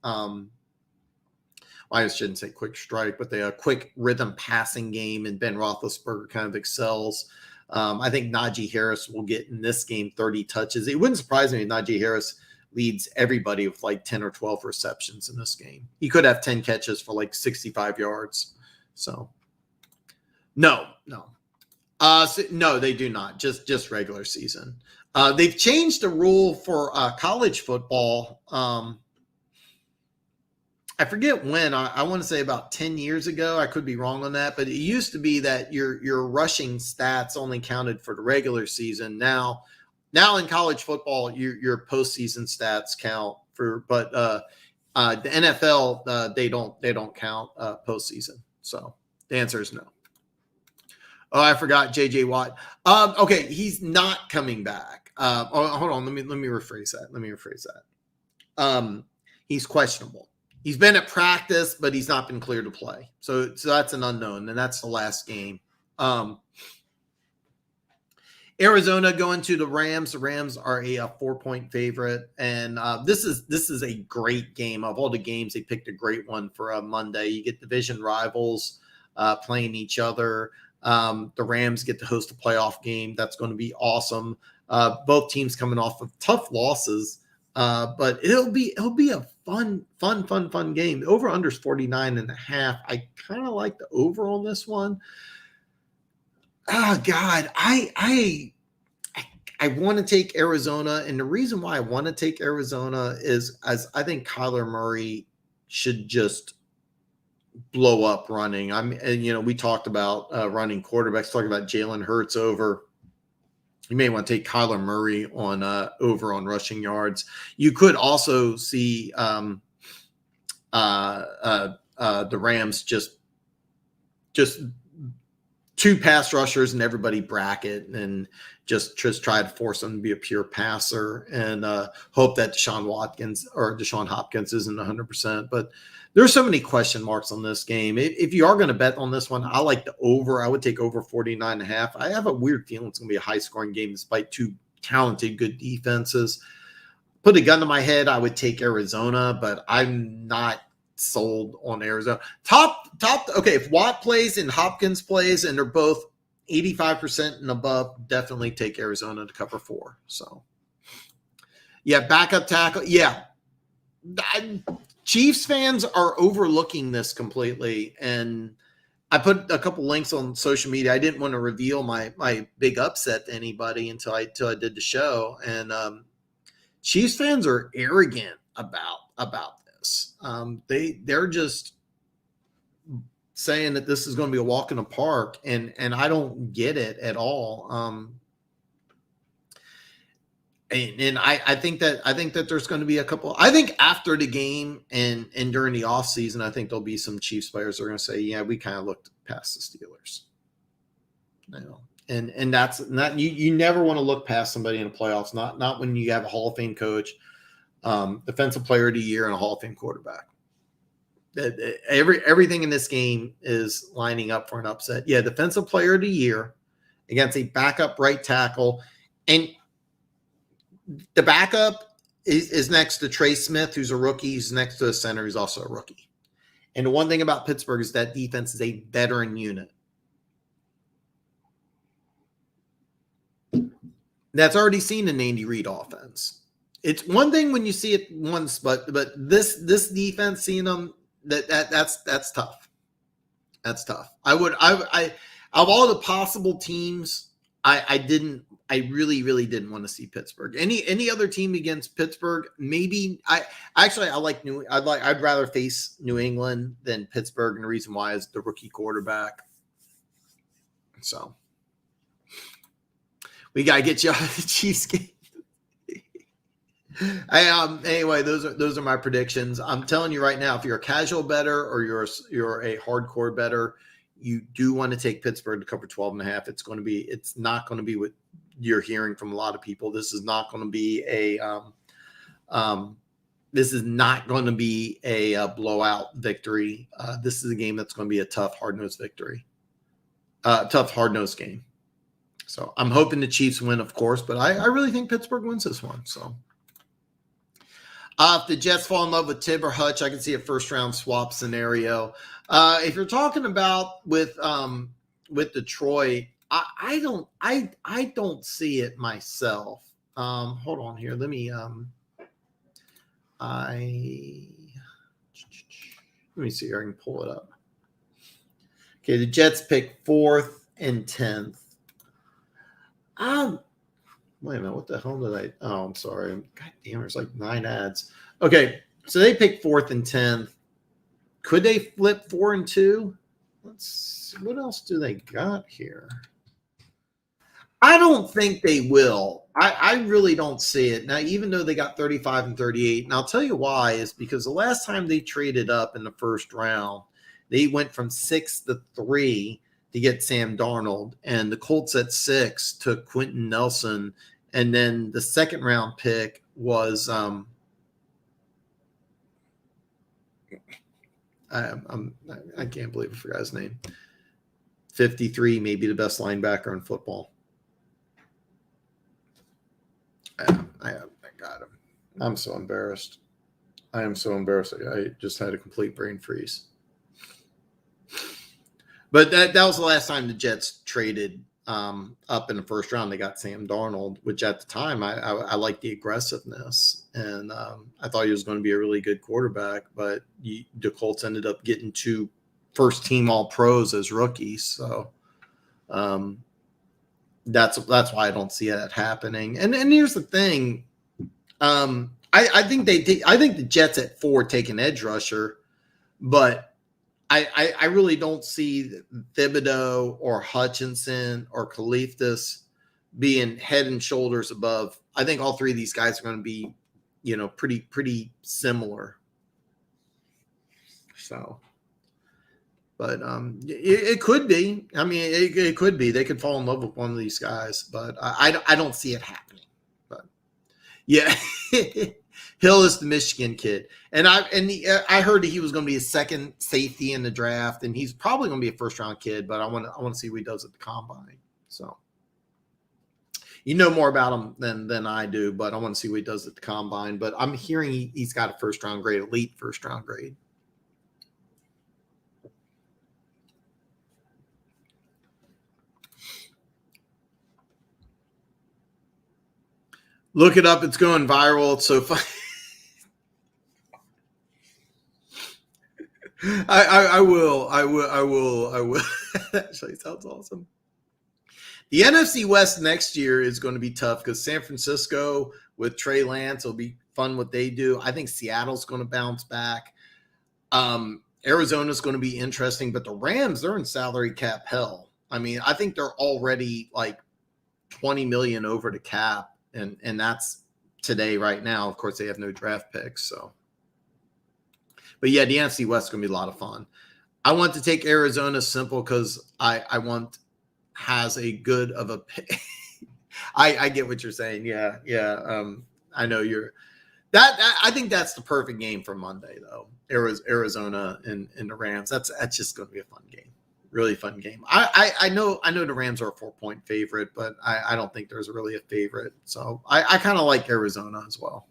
I shouldn't say quick strike, but they have a quick rhythm passing game, and Ben Roethlisberger kind of excels. I think Najee Harris will get in this game 30 touches. It wouldn't surprise me if Najee Harris leads everybody with like 10 or 12 receptions in this game. He could have 10 catches for like 65 yards. So no. No, they do not. Just regular season. They've changed the rule for college football. I forget when. I want to say about 10 years ago. I could be wrong on that, but it used to be that your rushing stats only counted for the regular season. Now in college football, your postseason stats count for, but the NFL they don't count postseason. So the answer is no. Oh, I forgot J.J. Watt. Okay, he's not coming back. Hold on. Let me rephrase that. He's questionable. He's been at practice, but he's not been cleared to play. So that's an unknown, and that's the last game. Arizona going to the Rams. The Rams are a 4-point favorite, and this is a great game. Of all the games, they picked a great one for a Monday. You get division rivals playing each other. The Rams get to host a playoff game. That's going to be awesome. Both teams coming off of tough losses, but it'll be a fun game. The over/under is 49.5. I kind of like the over on this one. Oh God, I want to take Arizona, and the reason why I want to take Arizona is as I think Kyler Murray should just blow up running. We talked about running quarterbacks, talking about Jalen Hurts over. You may want to take Kyler Murray on over on rushing yards. You could also see the Rams just two pass rushers and everybody bracket and just try to force them to be a pure passer and hope that Deshaun Hopkins isn't 100%. But there's so many question marks on this game. If you are going to bet on this one, I like the over. I would take over 49.5. I have a weird feeling it's going to be a high-scoring game despite two talented, good defenses. Put a gun to my head, I would take Arizona, but I'm not sold on Arizona. Okay, if Watt plays and Hopkins plays and they're both 85% and above, definitely take Arizona to cover 4. So, yeah, backup tackle. Yeah. Chiefs fans are overlooking this completely, and I put a couple links on social media. I didn't want to reveal my big upset to anybody until I did the show, and Chiefs fans are arrogant about this. They're just saying that this is going to be a walk in the park, and I don't get it at all. And I think that there's going to be a couple. I think after the game and during the offseason, I think there'll be some Chiefs players that are going to say, "Yeah, we kind of looked past the Steelers." And that's not you never want to look past somebody in the playoffs. Not when you have a Hall of Fame coach, defensive player of the year, and a Hall of Fame quarterback. Everything in this game is lining up for an upset. Yeah, defensive player of the year against a backup right tackle, and the backup is next to Trey Smith, who's a rookie. He's next to a center, who's also a rookie. And the one thing about Pittsburgh is that defense is a veteran unit. That's already seen in Andy Reid offense. It's one thing when you see it once, but this defense, seeing them, that's tough. That's tough. I of all the possible teams, I really didn't want to see Pittsburgh. Any other team against Pittsburgh, maybe. I'd rather face New England than Pittsburgh, and the reason why is the rookie quarterback. So we gotta get you out of the Chiefs game. Anyway, those are my predictions. I'm telling you right now, if you're a casual bettor or you're a hardcore bettor, you do want to take Pittsburgh to cover 12.5. It's not going to be what you're hearing from a lot of people. This is not going to be a blowout victory. This is a game that's going to be a tough, hard-nosed victory. Tough, hard-nosed game. So I'm hoping the Chiefs win, of course, but I really think Pittsburgh wins this one. So if the Jets fall in love with Tibb or Hutch, I can see a first-round swap scenario. If you're talking about with Detroit, I don't see it myself. Hold on here. Let me see here. I can pull it up. Okay, the Jets pick 4th and 10th. Wait a minute. What the hell did I? Oh, I'm sorry. God damn, there's like 9 ads. Okay, so they pick 4th and 10th. Could they flip 4 and 2? Let's see. What else do they got here? I don't think they will. I really don't see it. Now, even though they got 35 and 38, and I'll tell you why, is because the last time they traded up in the first round, they went from 6 to 3 to get Sam Darnold, and the Colts at 6 took Quentin Nelson, and then the second round pick was I can't believe I forgot his name. 53, maybe the best linebacker in football. I got him. I'm so embarrassed. I am so embarrassed. I just had a complete brain freeze. But that was the last time the Jets traded up in the first round. They got Sam Darnold, which at the time I liked the aggressiveness. And I thought he was going to be a really good quarterback. But the Colts ended up getting 2 first-team All-Pros as rookies. So that's why I don't see that happening. And here's the thing. I think the Jets at 4 take an edge rusher, but I really don't see Thibodeau or Hutchinson or Kalifdis being head and shoulders above. I think all 3 of these guys are going to be, pretty similar. So, but it could be. I mean, it could be. They could fall in love with one of these guys, but I don't see it happening. But yeah. Hill is the Michigan kid, and I heard that he was going to be a second safety in the draft, and he's probably going to be a first round kid. But I want to see what he does at the combine. So you know more about him than I do, but I want to see what he does at the combine. But I'm hearing he's got a first round grade, elite first round grade. Look it up. It's going viral. It's so fun. I will. That actually sounds awesome. The NFC West next year is going to be tough because San Francisco with Trey Lance will be fun what they do. I think Seattle's going to bounce back. Arizona's going to be interesting, but the Rams, they're in salary cap hell. I mean, I think they're already like $20 million over the cap, and that's today right now. Of course, they have no draft picks, so. But yeah, the NFC West is going to be a lot of fun. I want to take Arizona simple because I want has a good of a pick. I get what you're saying. Yeah. I know you're that. I think that's the perfect game for Monday, though. Arizona and the Rams. That's just going to be a fun game. Really fun game. I know the Rams are a 4-point favorite, but I don't think there's really a favorite. So I kind of like Arizona as well.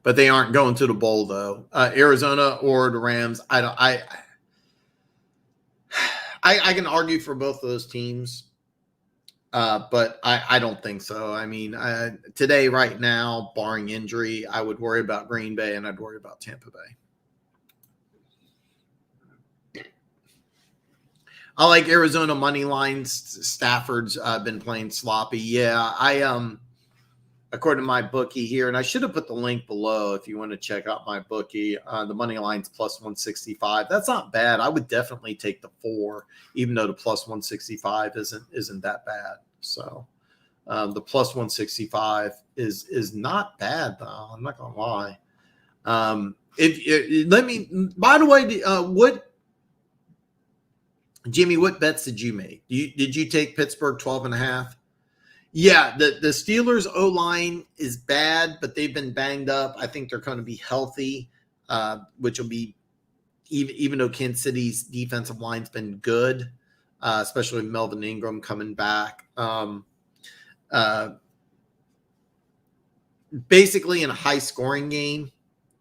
But they aren't going to the bowl, though. Arizona or the Rams, I can argue for both of those teams, but I don't think so. I mean, today, right now, barring injury, I would worry about Green Bay and I'd worry about Tampa Bay. I like Arizona money lines. Stafford's been playing sloppy. Yeah, according to my bookie here, and I should have put the link below if you want to check out my bookie. The money line's plus 165. That's not bad. I would definitely take the 4, even though the plus 165 isn't that bad. So the plus 165 is not bad, though. I'm not gonna lie. Let me. By the way, Jimmy? What bets did you make? Did you take Pittsburgh 12.5? Yeah, the Steelers' O-line is bad, but they've been banged up. I think they're going to be healthy, which will be even though Kansas City's defensive line's been good, especially with Melvin Ingram coming back. Basically, in a high-scoring game,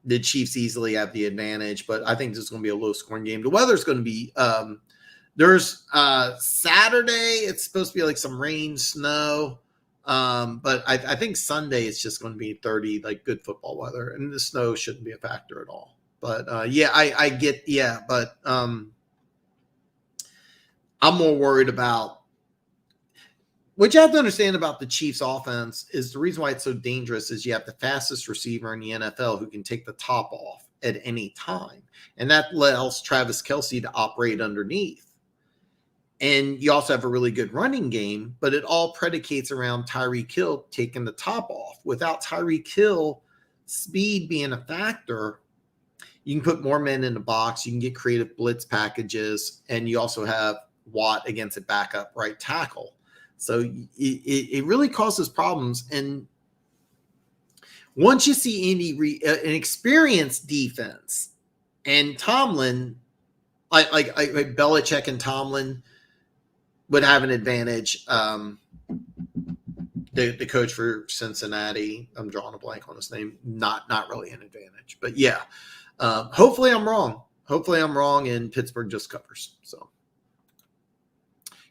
the Chiefs easily have the advantage, but I think this is going to be a low-scoring game. The weather's going to be There's Saturday, it's supposed to be like some rain, snow. But I think Sunday it's just going to be 30, like good football weather, and the snow shouldn't be a factor at all. But yeah, I get, yeah, but I'm more worried about what you have to understand about the Chiefs offense is the reason why it's so dangerous is you have the fastest receiver in the NFL who can take the top off at any time. And that allows Travis Kelce to operate underneath. And you also have a really good running game, but it all predicates around Tyreek Hill taking the top off. Without Tyreek Hill speed being a factor, you can put more men in the box. You can get creative blitz packages, and you also have Watt against a backup right tackle. So it really causes problems. And once you see an experienced defense, and Tomlin, like Belichick and Tomlin would have an advantage. The coach for Cincinnati, I'm drawing a blank on his name, not really an advantage. But yeah, hopefully I'm wrong. Hopefully I'm wrong, and Pittsburgh just covers. So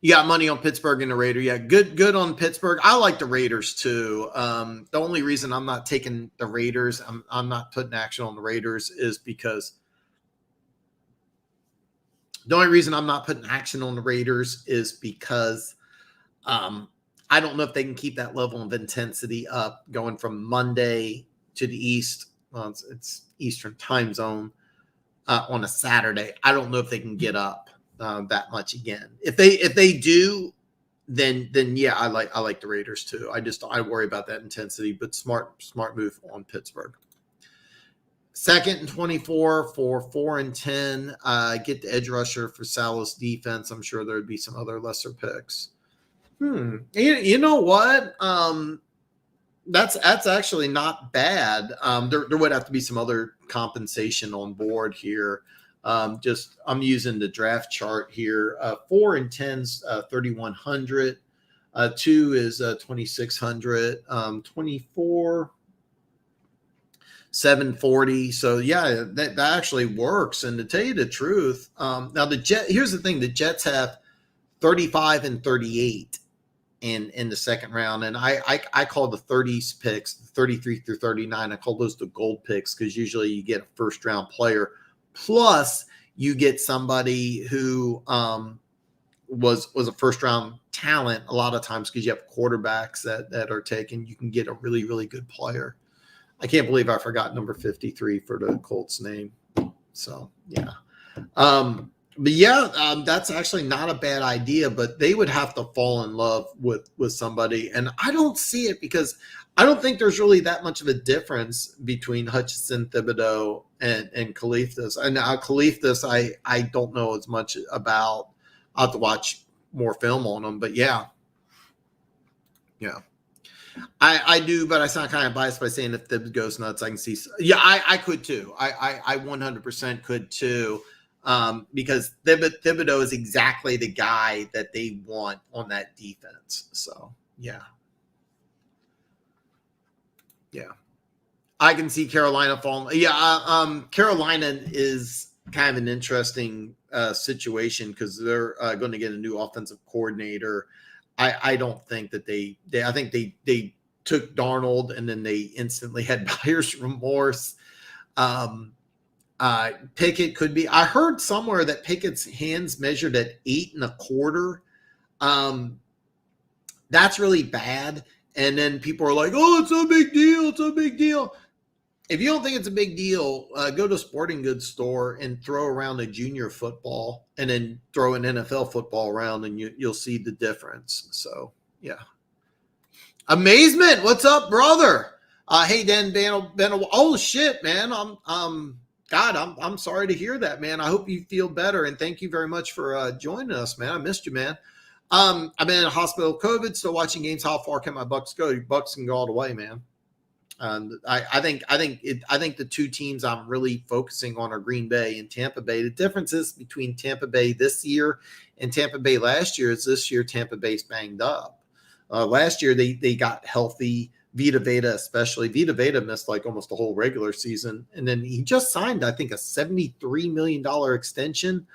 you got money on Pittsburgh and the Raiders. Yeah, good on Pittsburgh. I like the Raiders too. The only reason I'm not taking the Raiders, I'm not putting action on the Raiders is because I don't know if they can keep that level of intensity up going from Monday to the East. Well, it's Eastern time zone on a Saturday. I don't know if they can get up that much again. If they do, then yeah, I like the Raiders too. I worry about that intensity, but smart move on Pittsburgh. 2nd and 24 for 4 and 10. Get the edge rusher for Salah's defense. I'm sure there would be some other lesser picks. You know what? That's actually not bad. There would have to be some other compensation on board here. I'm using the draft chart here. 4 and 10's 3,100. 2 is 2,600. 24. 740. So yeah, that actually works. And to tell you the truth, now here's the thing: the Jets have 35 and 38 in the second round, and I call the 30s picks, 33 through 39. I call those the gold picks because usually you get a first round player, plus you get somebody who was a first round talent a lot of times because you have quarterbacks that are taken. You can get a really, really good player. I can't believe I forgot number 53 for the Colts name. So, yeah. But yeah, that's actually not a bad idea, but they would have to fall in love with somebody. And I don't see it because I don't think there's really that much of a difference between Hutchinson, Thibodeau, and Khalifas. And now Khalifas, I don't know as much about. I'll have to watch more film on them, but yeah. Yeah. I do, but I sound kind of biased by saying if Thibodeau goes nuts, I can see. Yeah, I could too. I 100% could too, because Thibodeau is exactly the guy that they want on that defense. So yeah, I can see Carolina falling. Yeah, Carolina is kind of an interesting situation because they're going to get a new offensive coordinator. I don't think that I think they took Darnold and then they instantly had buyer's remorse. Pickett could be. I heard somewhere that Pickett's hands measured at 8 1/4. That's really bad. And then people are like, "Oh, it's a big deal. It's a big deal." If you don't think it's a big deal, go to a sporting goods store and throw around a junior football and then throw an NFL football around and you'll see the difference. So, yeah. Amazement. What's up, brother? Hey, Dan, oh, shit, man. I'm sorry to hear that, man. I hope you feel better. And thank you very much for joining us, man. I missed you, man. I've been in a hospital with COVID, still watching games. How far can my Bucks go? Your Bucks can go all the way, man. I think the two teams I'm really focusing on are Green Bay and Tampa Bay. The differences between Tampa Bay this year and Tampa Bay last year is this year Tampa Bay's banged up. Last year they got healthy. Vita Veda especially. Vita Veda missed like almost the whole regular season, and then he just signed I think a $73 million extension.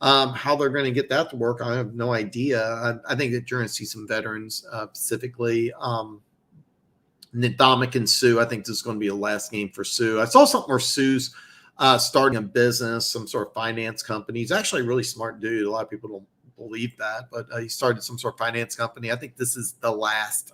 How they're going to get that to work, I have no idea. I think that you're going to see some veterans, specifically Ndamukong Suh. I think this is going to be the last game for Suh. I saw something where Suh's starting a business, some sort of finance company. He's actually a really smart dude. A lot of people don't believe that, but he started some sort of finance company. I think this is the last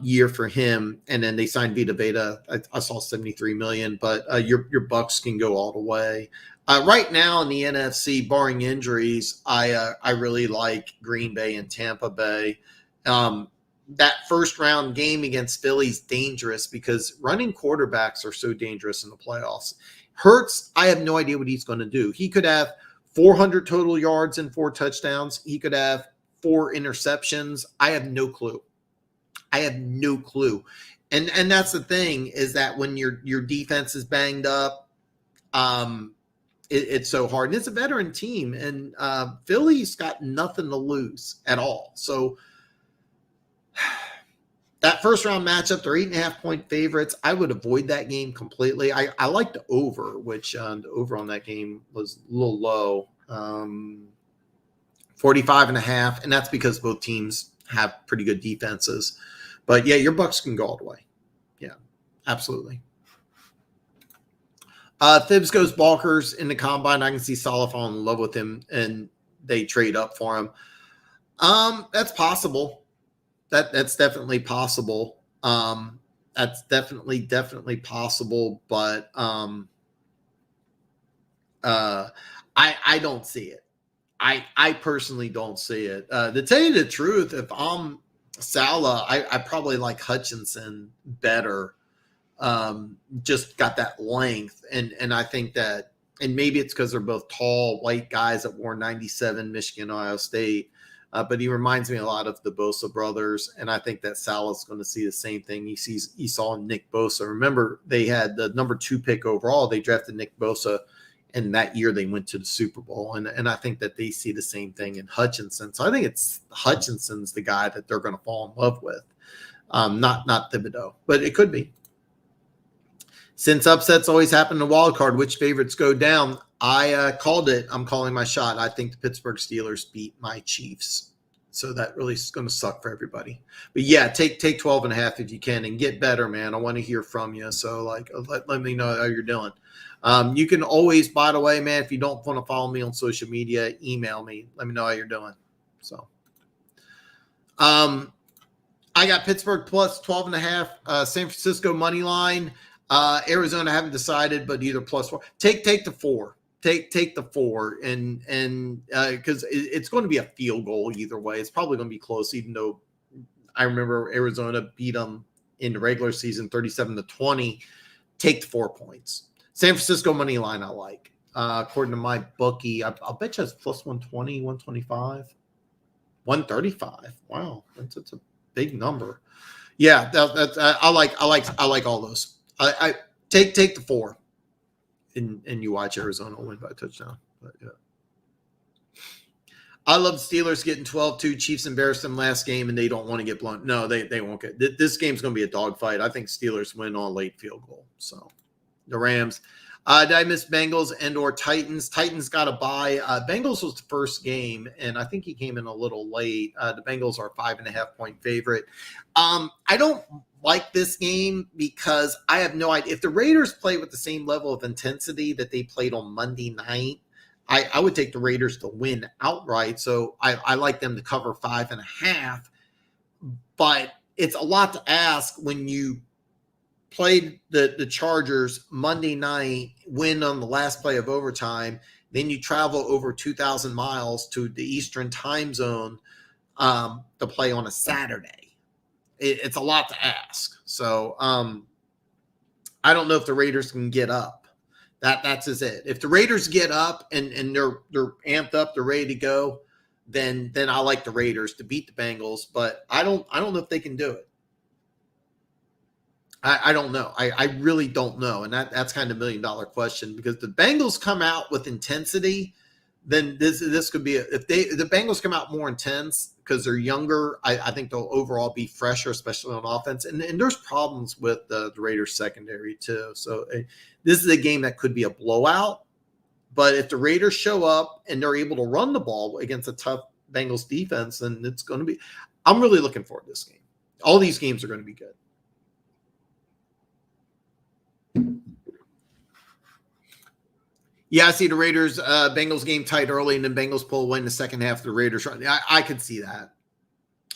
year for him. And then they signed Vita Veda. I saw $73 million, but your Bucks can go all the way. Right now in the NFC, barring injuries, I really like Green Bay and Tampa Bay. That first round game against Philly's dangerous because running quarterbacks are so dangerous in the playoffs. Hurts, I have no idea what he's going to do. He could have 400 total yards and 4 touchdowns. He could have 4 interceptions. I have no clue. And that's the thing, is that when your defense is banged up, it's so hard. And it's a veteran team, and Philly's got nothing to lose at all. So that first round matchup, they're 8.5-point favorites. I would avoid that game completely. I like the over, which the over on that game was a little low, 45.5, and that's because both teams have pretty good defenses. But yeah, your Bucks can go all the way. Yeah, absolutely. Thibs goes Balkers in the combine. I can see Saleh falling in love with him, and they trade up for him. That's possible. That's definitely possible. That's definitely possible. But I don't see it. I personally don't see it. To tell you the truth, if I'm Saleh, I probably like Hutchinson better. Just got that length, and I think that, and maybe it's because they're both tall white guys that wore 97 Michigan, Ohio State. But he reminds me a lot of the Bosa brothers, and I think that Saleh's going to see the same thing he saw in Nick Bosa. Remember, they had the number 2 pick overall. They drafted Nick Bosa, and that year they went to the Super Bowl. And I think that they see the same thing in Hutchinson. So I think it's Hutchinson's the guy that they're going to fall in love with, not Thibodeau, but it could be. Since upsets always happen in the wild card, which favorites go down? I called it. I'm calling my shot. I think the Pittsburgh Steelers beat my Chiefs. So that really is going to suck for everybody. But yeah, take 12.5 if you can and get better, man. I want to hear from you. So let me know how you're doing. You can always, by the way, man, if you don't want to follow me on social media, email me. Let me know how you're doing. So I got Pittsburgh plus 12.5, San Francisco money line. Arizona, haven't decided, but either plus 4. Take the 4. Take the 4, and because it's going to be a field goal either way. It's probably going to be close, even though I remember Arizona beat them in the regular season 37-20. Take the 4 points. San Francisco money line I like. According to my bookie, I'll bet you it's plus 120, 125, 135. Wow, that's a big number. Yeah, I like all those. I take the 4. And you watch Arizona win by a touchdown. But yeah. I love the Steelers getting 12-2. Chiefs embarrassed them last game, and they don't want to get blown. No, they won't get. This game's going to be a dogfight. I think Steelers win on a late field goal. So the Rams. Did I miss Bengals and or Titans? Titans got a bye. Bengals was the first game, and I think he came in a little late. The Bengals are 5.5-point favorite. I don't like this game because I have no idea. If the Raiders play with the same level of intensity that they played on Monday night, I would take the Raiders to win outright. So I like them to cover 5.5. But it's a lot to ask when you played the Chargers Monday night, win on the last play of overtime, then you travel over 2,000 miles to the Eastern time zone to play on a Saturday. It's a lot to ask. So I don't know if the Raiders can get up. That's just it. If the Raiders get up and they're amped up, they're ready to go, then I like the Raiders to beat the Bengals. But I don't know if they can do it. I don't know. I really don't know. And that's kind of $1 million question, because the Bengals come out with intensity, then this could be if the Bengals come out more intense because they're younger, I think they'll overall be fresher, especially on offense. And there's problems with the Raiders secondary too. So this is a game that could be a blowout. But if the Raiders show up and they're able to run the ball against a tough Bengals defense, then it's going to be. I'm really looking forward to this game. All these games are going to be good. Yeah, I see the Raiders Bengals game tight early, and then Bengals pull away in the second half of the Raiders. I could see that.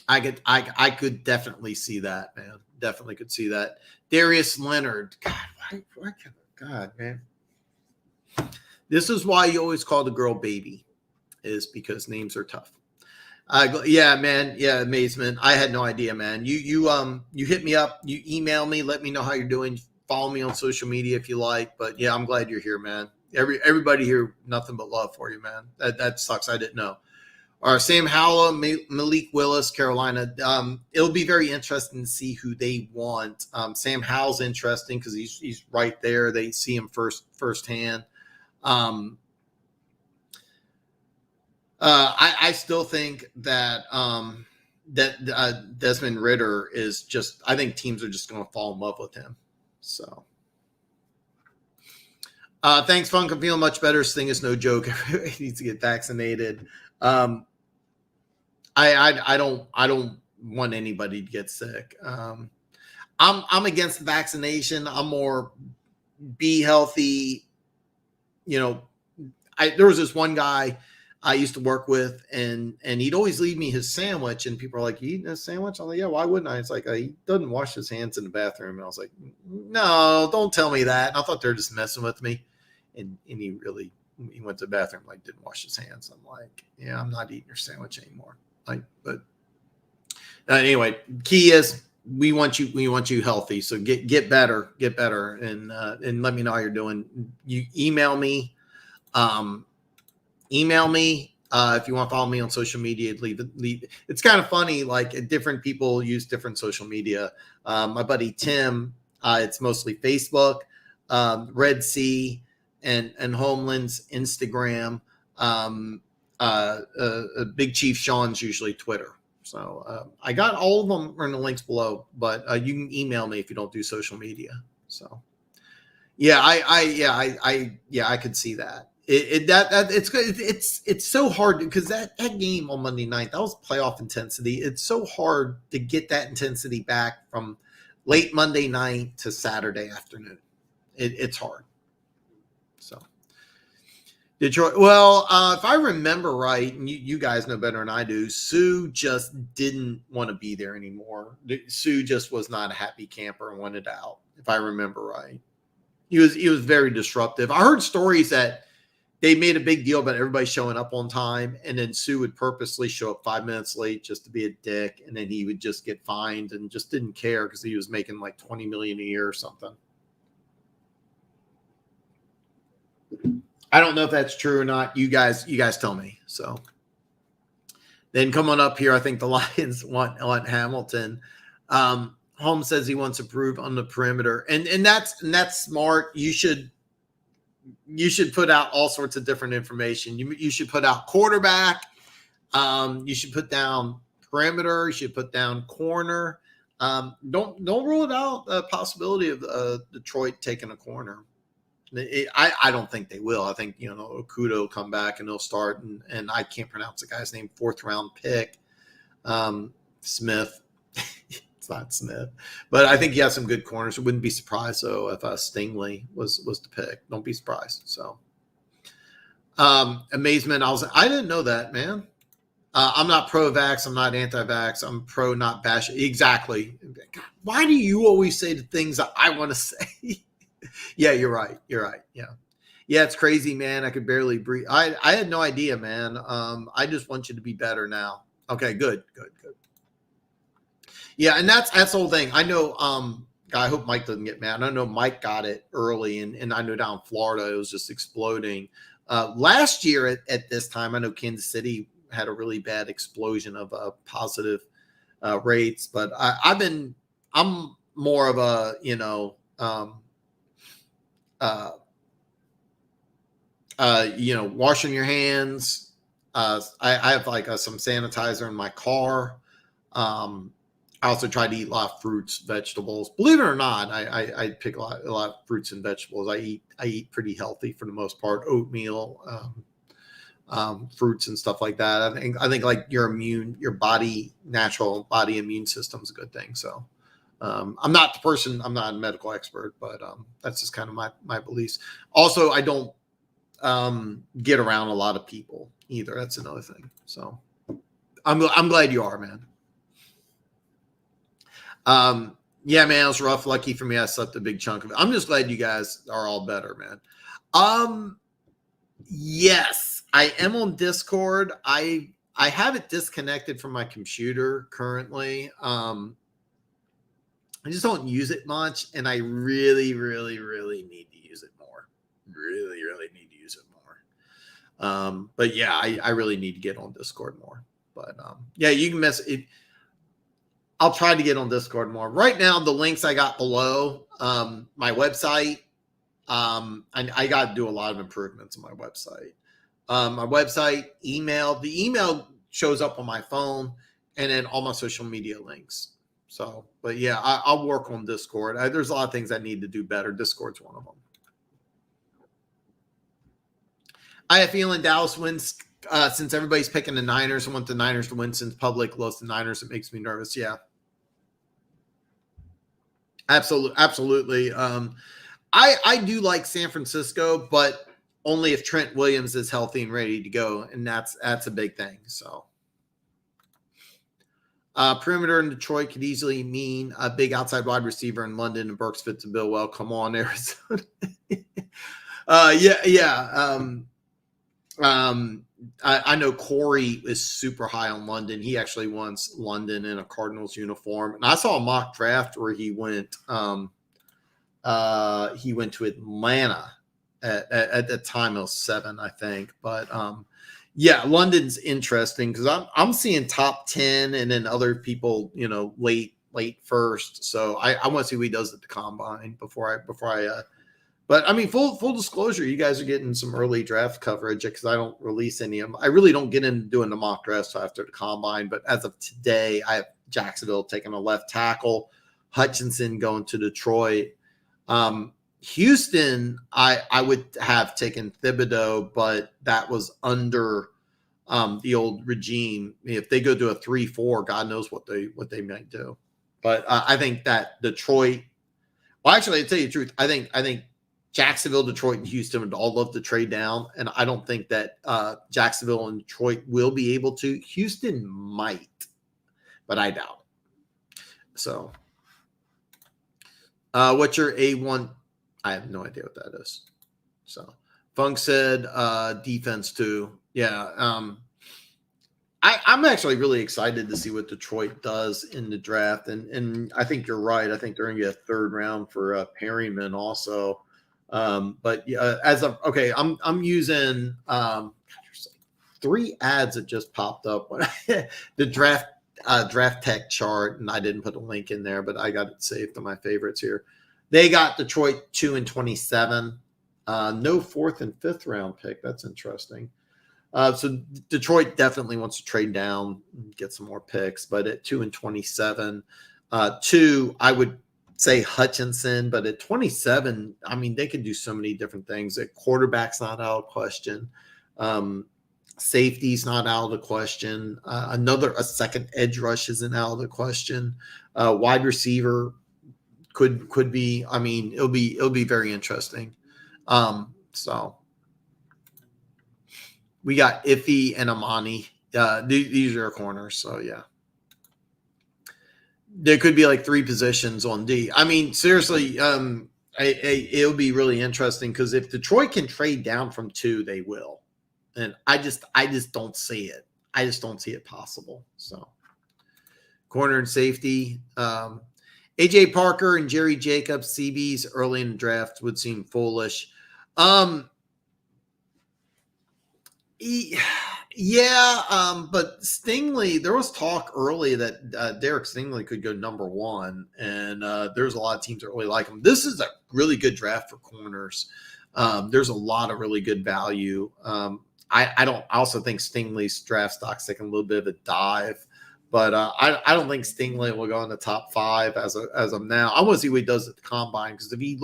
I could definitely see that, man. Definitely could see that. Darius Leonard. God, man. This is why you always call the girl baby, is because names are tough. Yeah, man. Yeah, amazement. I had no idea, man. You hit me up. You email me. Let me know how you're doing. Follow me on social media if you like. But yeah, I'm glad you're here, man. Everybody here, nothing but love for you, man. That sucks. I didn't know. Sam Howell, Malik Willis, Carolina. It'll be very interesting to see who they want. Sam Howell's interesting because he's right there. They see him firsthand. I still think that Desmond Ridder is just. I think teams are just going to fall in love with him. So. Thanks, Funk. I'm feeling much better. This thing is no joke. Everybody needs to get vaccinated. I don't want anybody to get sick. I'm against the vaccination. I'm more be healthy. You know, there was this one guy I used to work with, and he'd always leave me his sandwich, and people are like, "You eating a sandwich?" I'm like, "Yeah, why wouldn't I?" It's like, he doesn't wash his hands in the bathroom. And I was like, "No, don't tell me that." And I thought they were just messing with me. And he went to the bathroom, like didn't wash his hands. I'm like, yeah, I'm not eating your sandwich anymore. But anyway, key is we want you healthy. So get better, and let me know how you're doing. You email me, if you want to follow me on social media. Leave. It's kind of funny, like different people use different social media. My buddy Tim, it's mostly Facebook, Red Sea. And Homeland's Instagram, Big Chief Sean's usually Twitter. So I got all of them in the links below, but you can email me if you don't do social media. So yeah, I could see that. It's good. It's so hard because that game on Monday night, that was playoff intensity. It's so hard to get that intensity back from late Monday night to Saturday afternoon. It's hard. So Detroit. Well, if I remember right, and you guys know better than I do, Sue just didn't want to be there anymore. Sue just was not a happy camper and wanted out. If I remember right, he was very disruptive. I heard stories that they made a big deal about everybody showing up on time, and then Sue would purposely show up 5 minutes late just to be a dick, and then he would just get fined and just didn't care because he was making like $20 million a year or something. I don't know if that's true or not. You guys tell me. So then come on up here. I think the Lions want Hamilton. Holmes says he wants to prove on the perimeter, and that's smart. You should put out all sorts of different information. You should put out quarterback. You should put down perimeter. You should put down corner. Don't rule it out the possibility of Detroit taking a corner. I don't think they will. I think, Okuda will come back and they'll start. And I can't pronounce the guy's name, 4th round pick. Smith. It's not Smith. But I think he has some good corners. I wouldn't be surprised, though, if Stingley was the pick. Don't be surprised. So, amazement. I didn't know that, man. I'm not pro-vax. I'm not anti-vax. I'm pro not bash. Exactly. God, why do you always say the things that I want to say? Yeah, you're right. Yeah. It's crazy, man. I could barely breathe. I had no idea, man. I just want you to be better now. Okay, good. Yeah, and that's the whole thing. I know. I hope Mike doesn't get mad. I know Mike got it early, and I know down in Florida it was just exploding. Last year at this time, I know Kansas City had a really bad explosion of positive rates, but I'm more of a washing your hands. I have some sanitizer in my car. I I also try to eat a lot of fruits, vegetables. Believe it or not, I pick a lot of fruits and vegetables. I eat pretty healthy for the most part. Oatmeal, fruits and stuff like that. I think like your natural body immune system is a good thing. So I'm not a medical expert, but that's just kind of my beliefs. Also, I don't get around a lot of people either. That's another thing. So I'm glad you are, man. Yeah, man, it was rough. Lucky for me, I slept a big chunk of it. I'm just glad you guys are all better, man. Yes, I am on Discord. I have it disconnected from my computer currently. I just don't use it much, and I really, really, really need to use it more. Really, really need to use it more. But yeah, I really need to get on Discord more. But yeah, you can mess it. I'll try to get on Discord more. Right now, the links I got below my website. I got to do a lot of improvements on my website. My website, email. The email shows up on my phone, and then all my social media links. So, but yeah, I'll work on Discord. There's a lot of things I need to do better. Discord's one of them. I have a feeling Dallas wins since everybody's picking the Niners. I want the Niners to win since public loves the Niners. It makes me nervous. Yeah. Absolutely. I do like San Francisco, but only if Trent Williams is healthy and ready to go, and that's a big thing. So, perimeter in Detroit could easily mean a big outside wide receiver in London, and Burks fits the bill well. Come on, Arizona. Yeah. I know Corey is super high on London. He actually wants London in a Cardinals uniform, and I saw a mock draft where he went to Atlanta at the time. It was 7, I think. But yeah, London's interesting because I'm seeing top 10 and then other people, late first. So I want to see what he does at the combine before I. But I mean, full disclosure, you guys are getting some early draft coverage because I don't release any of them. I really don't get into doing the mock drafts after the combine. But as of today, I have Jacksonville taking a left tackle, Hutchinson going to Detroit. Houston, I would have taken Thibodeau, but that was under the old regime. If they go to a 3-4, God knows what they might do. But I think that Detroit. Well, actually, to tell you the truth, I think Jacksonville, Detroit, and Houston would all love to trade down, and I don't think that Jacksonville and Detroit will be able to. Houston might, but I doubt it. So, what's your A1? I have no idea what that is. So, Funk said defense too. Yeah, I'm actually really excited to see what Detroit does in the draft, and I think you're right. I think they're going to get a 3rd round for Perryman also. But I'm using 3 ads that just popped up when the draft tech chart, and I didn't put a link in there, but I got it saved to my favorites here. They got Detroit 2 and 27, no 4th and 5th round pick. That's interesting. So Detroit definitely wants to trade down, get some more picks, but at 2 and 27, 2, I would say Hutchinson, but at 27, I mean, they could do so many different things. At quarterback's not out of question. Safety's not out of the question. A second edge rush isn't out of the question. Wide receiver could be. I mean, it'll be very interesting. So we got Iffy and Amani. These are our corners. So yeah. There could be like 3 positions on D. I mean, seriously, it'll be really interesting because if Detroit can trade down from 2, they will. And I just don't see it. I just don't see it possible. So, corner and safety, AJ Parker and Jerry Jacobs, CBs early in the draft would seem foolish. Yeah, but Stingley, there was talk early that Derek Stingley could go number 1, and there's a lot of teams that really like him. This is a really good draft for corners. There's a lot of really good value. I also think Stingley's draft stock's taking a little bit of a dive, But I don't think Stingley will go in the top 5 as of now. I want to see what he does at the combine, because if he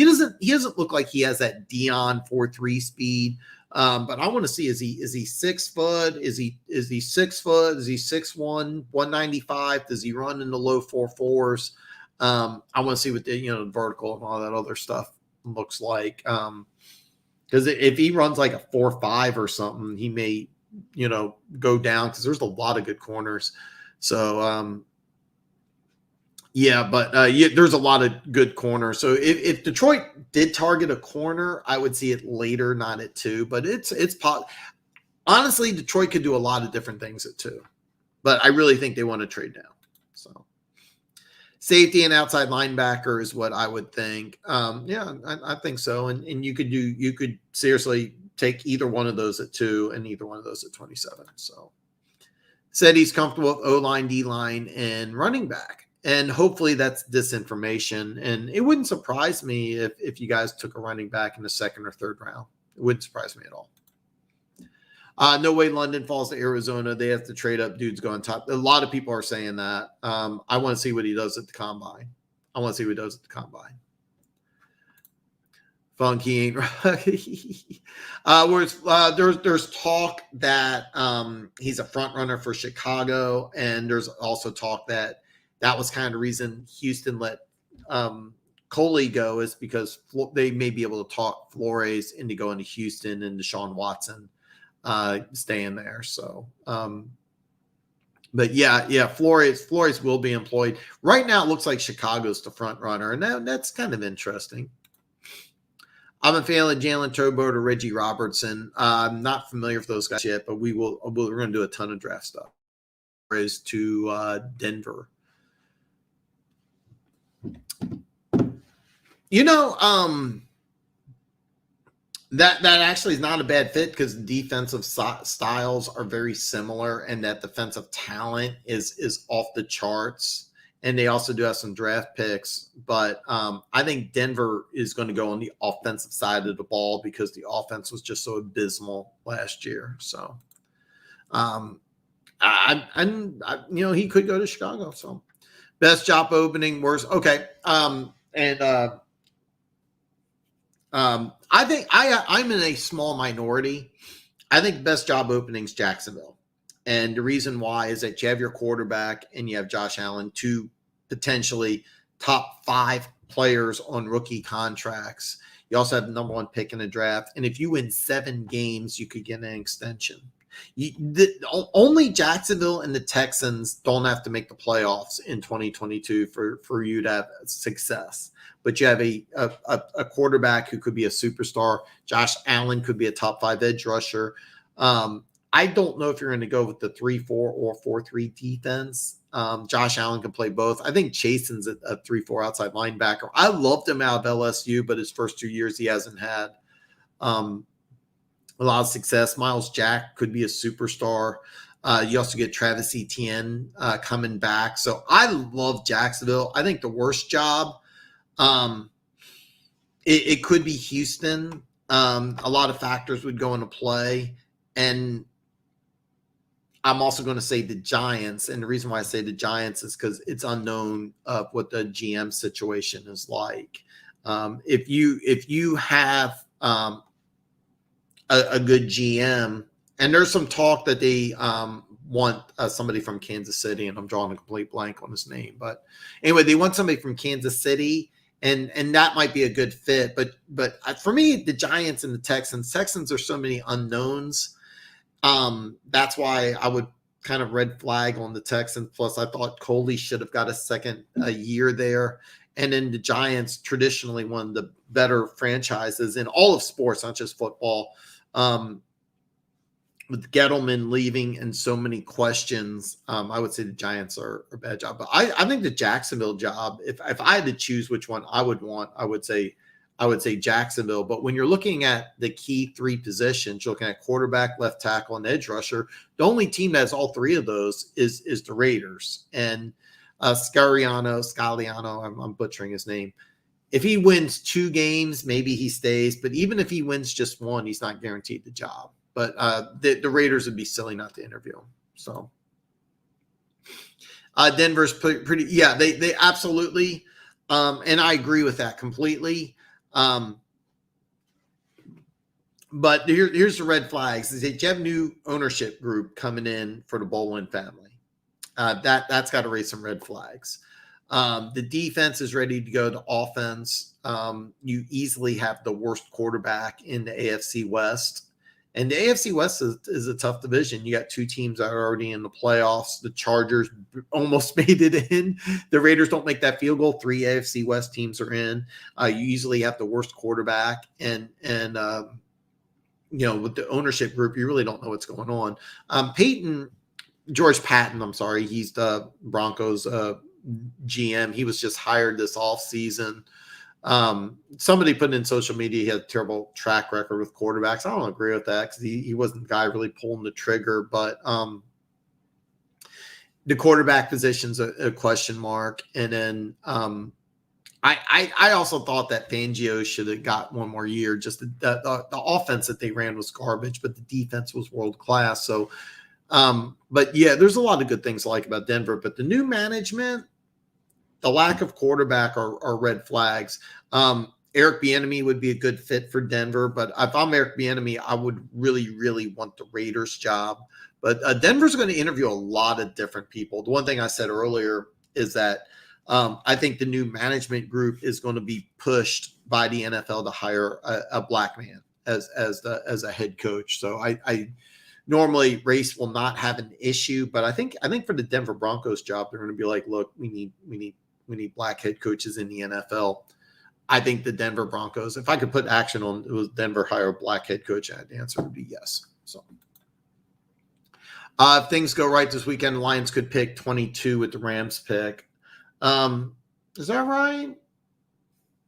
doesn't look like he has that Dion 4.3 speed. But I want to see, is he 6 foot? Is he 6 foot? Is he 6'1", 195? Does he run in the low 4.4s? I want to see what the vertical and all that other stuff looks like. Because if he runs like a 4.5 or something, he may go down, because there's a lot of good corners. So there's a lot of good corners. So if Detroit did target a corner, I would see it later, not at 2. But honestly, Detroit could do a lot of different things at 2. But I really think they want to trade down. So safety and outside linebacker is what I would think. I think so. And you could seriously take either one of those at 2 and either one of those at 27. So said he's comfortable with O-line, D-line, and running back. And hopefully that's disinformation. And it wouldn't surprise me if you guys took a running back in the 2nd or 3rd round. It wouldn't surprise me at all. No way London falls to Arizona. They have to trade up. Dudes go on top. A lot of people are saying that. I want to see what he does at the combine. Funky ain't right. There's talk that he's a front runner for Chicago, and there's also talk that was kind of the reason Houston let Coley go, is because they may be able to talk Flores into going to Houston and Deshaun Watson staying there. So, but Flores will be employed. Right now, it looks like Chicago's the front runner, and that's kind of interesting. I'm a fan of Jalen Tolbert or Reggie Robertson. I'm not familiar with those guys yet, but we're going to do a ton of draft stuff. Is to Denver. That actually is not a bad fit, because defensive styles are very similar, and that defensive talent is off the charts. And they also do have some draft picks, but I think Denver is going to go on the offensive side of the ball, because the offense was just so abysmal last year. So, he could go to Chicago. So, best job opening, worst. Okay, I think I'm in a small minority. I think best job opening is Jacksonville. And the reason why is that you have your quarterback and you have Josh Allen, 2 potentially top 5 players on rookie contracts. You also have the number 1 pick in the draft. And if you win 7 games, you could get an extension. Only Jacksonville and the Texans don't have to make the playoffs in 2022 for you to have success. But you have a quarterback who could be a superstar. Josh Allen could be a top 5 edge rusher. I don't know if you're going to go with the 3-4 or 4-3 defense. Josh Allen can play both. I think Chasen's a 3-4 outside linebacker. I loved him out of LSU, but his first 2 years he hasn't had a lot of success. Miles Jack could be a superstar. You also get Travis Etienne coming back. So I love Jacksonville. I think the worst job, it could be Houston. A lot of factors would go into play. And I'm also going to say the Giants. And the reason why I say the Giants is because it's unknown what the GM situation is like. If you have a good GM, and there's some talk that they want somebody from Kansas City, and I'm drawing a complete blank on his name. But anyway, they want somebody from Kansas City, and that might be a good fit. But for me, the Giants and the Texans are so many unknowns. That's why I would kind of red flag on the Texans. Plus, I thought Coley should have got a second year there. And then the Giants, traditionally one of the better franchises in all of sports, not just football. With Gettleman leaving and so many questions, I would say the Giants are a bad job. But I think the Jacksonville job, if I had to choose which one I would want, I would say Jacksonville. But when you're looking at the key 3 positions, you're looking at quarterback, left tackle, and edge rusher. The only team that has all 3 of those is the Raiders. And Scaliano, I'm butchering his name. If he wins 2 games, maybe he stays. But even if he wins just 1, he's not guaranteed the job. But the Raiders would be silly not to interview him. So, Denver's pretty. Yeah, they absolutely, and I agree with that completely. But here's the red flags: is that you have new ownership group coming in for the Bolin family. That's got to raise some red flags. The defense is ready to go to offense. You easily have the worst quarterback in the AFC West. And the AFC West is a tough division. You got two teams that are already in the playoffs. The Chargers almost made it in. The Raiders don't make that field goal. 3 AFC West teams are in. You easily have the worst quarterback. And with the ownership group, you really don't know what's going on. George Patton, I'm sorry. He's the Broncos GM. He was just hired this offseason. Somebody put in social media he had a terrible track record with quarterbacks. I don't agree with that because he wasn't the guy really pulling the trigger, but the quarterback position's a question mark. And then I also thought that Fangio should have got one more year. Just the offense that they ran was garbage, but the defense was world class. So, but yeah, there's a lot of good things I like about Denver, but the new management, the lack of quarterback are red flags. Eric Bieniemy would be a good fit for Denver, but if I'm Eric Bieniemy, I would really, really want the Raiders job. But Denver's going to interview a lot of different people. The one thing I said earlier is that I think the new management group is going to be pushed by the NFL to hire a black man as a head coach. So I normally race will not have an issue, but I think for the Denver Broncos job, they're going to be like, look, we need black head coaches in the NFL. I think the Denver Broncos, if I could put action on it was Denver hire a black head coach, the answer would be yes. So if things go right this weekend, the Lions could pick 22 with the Rams pick. Is that right?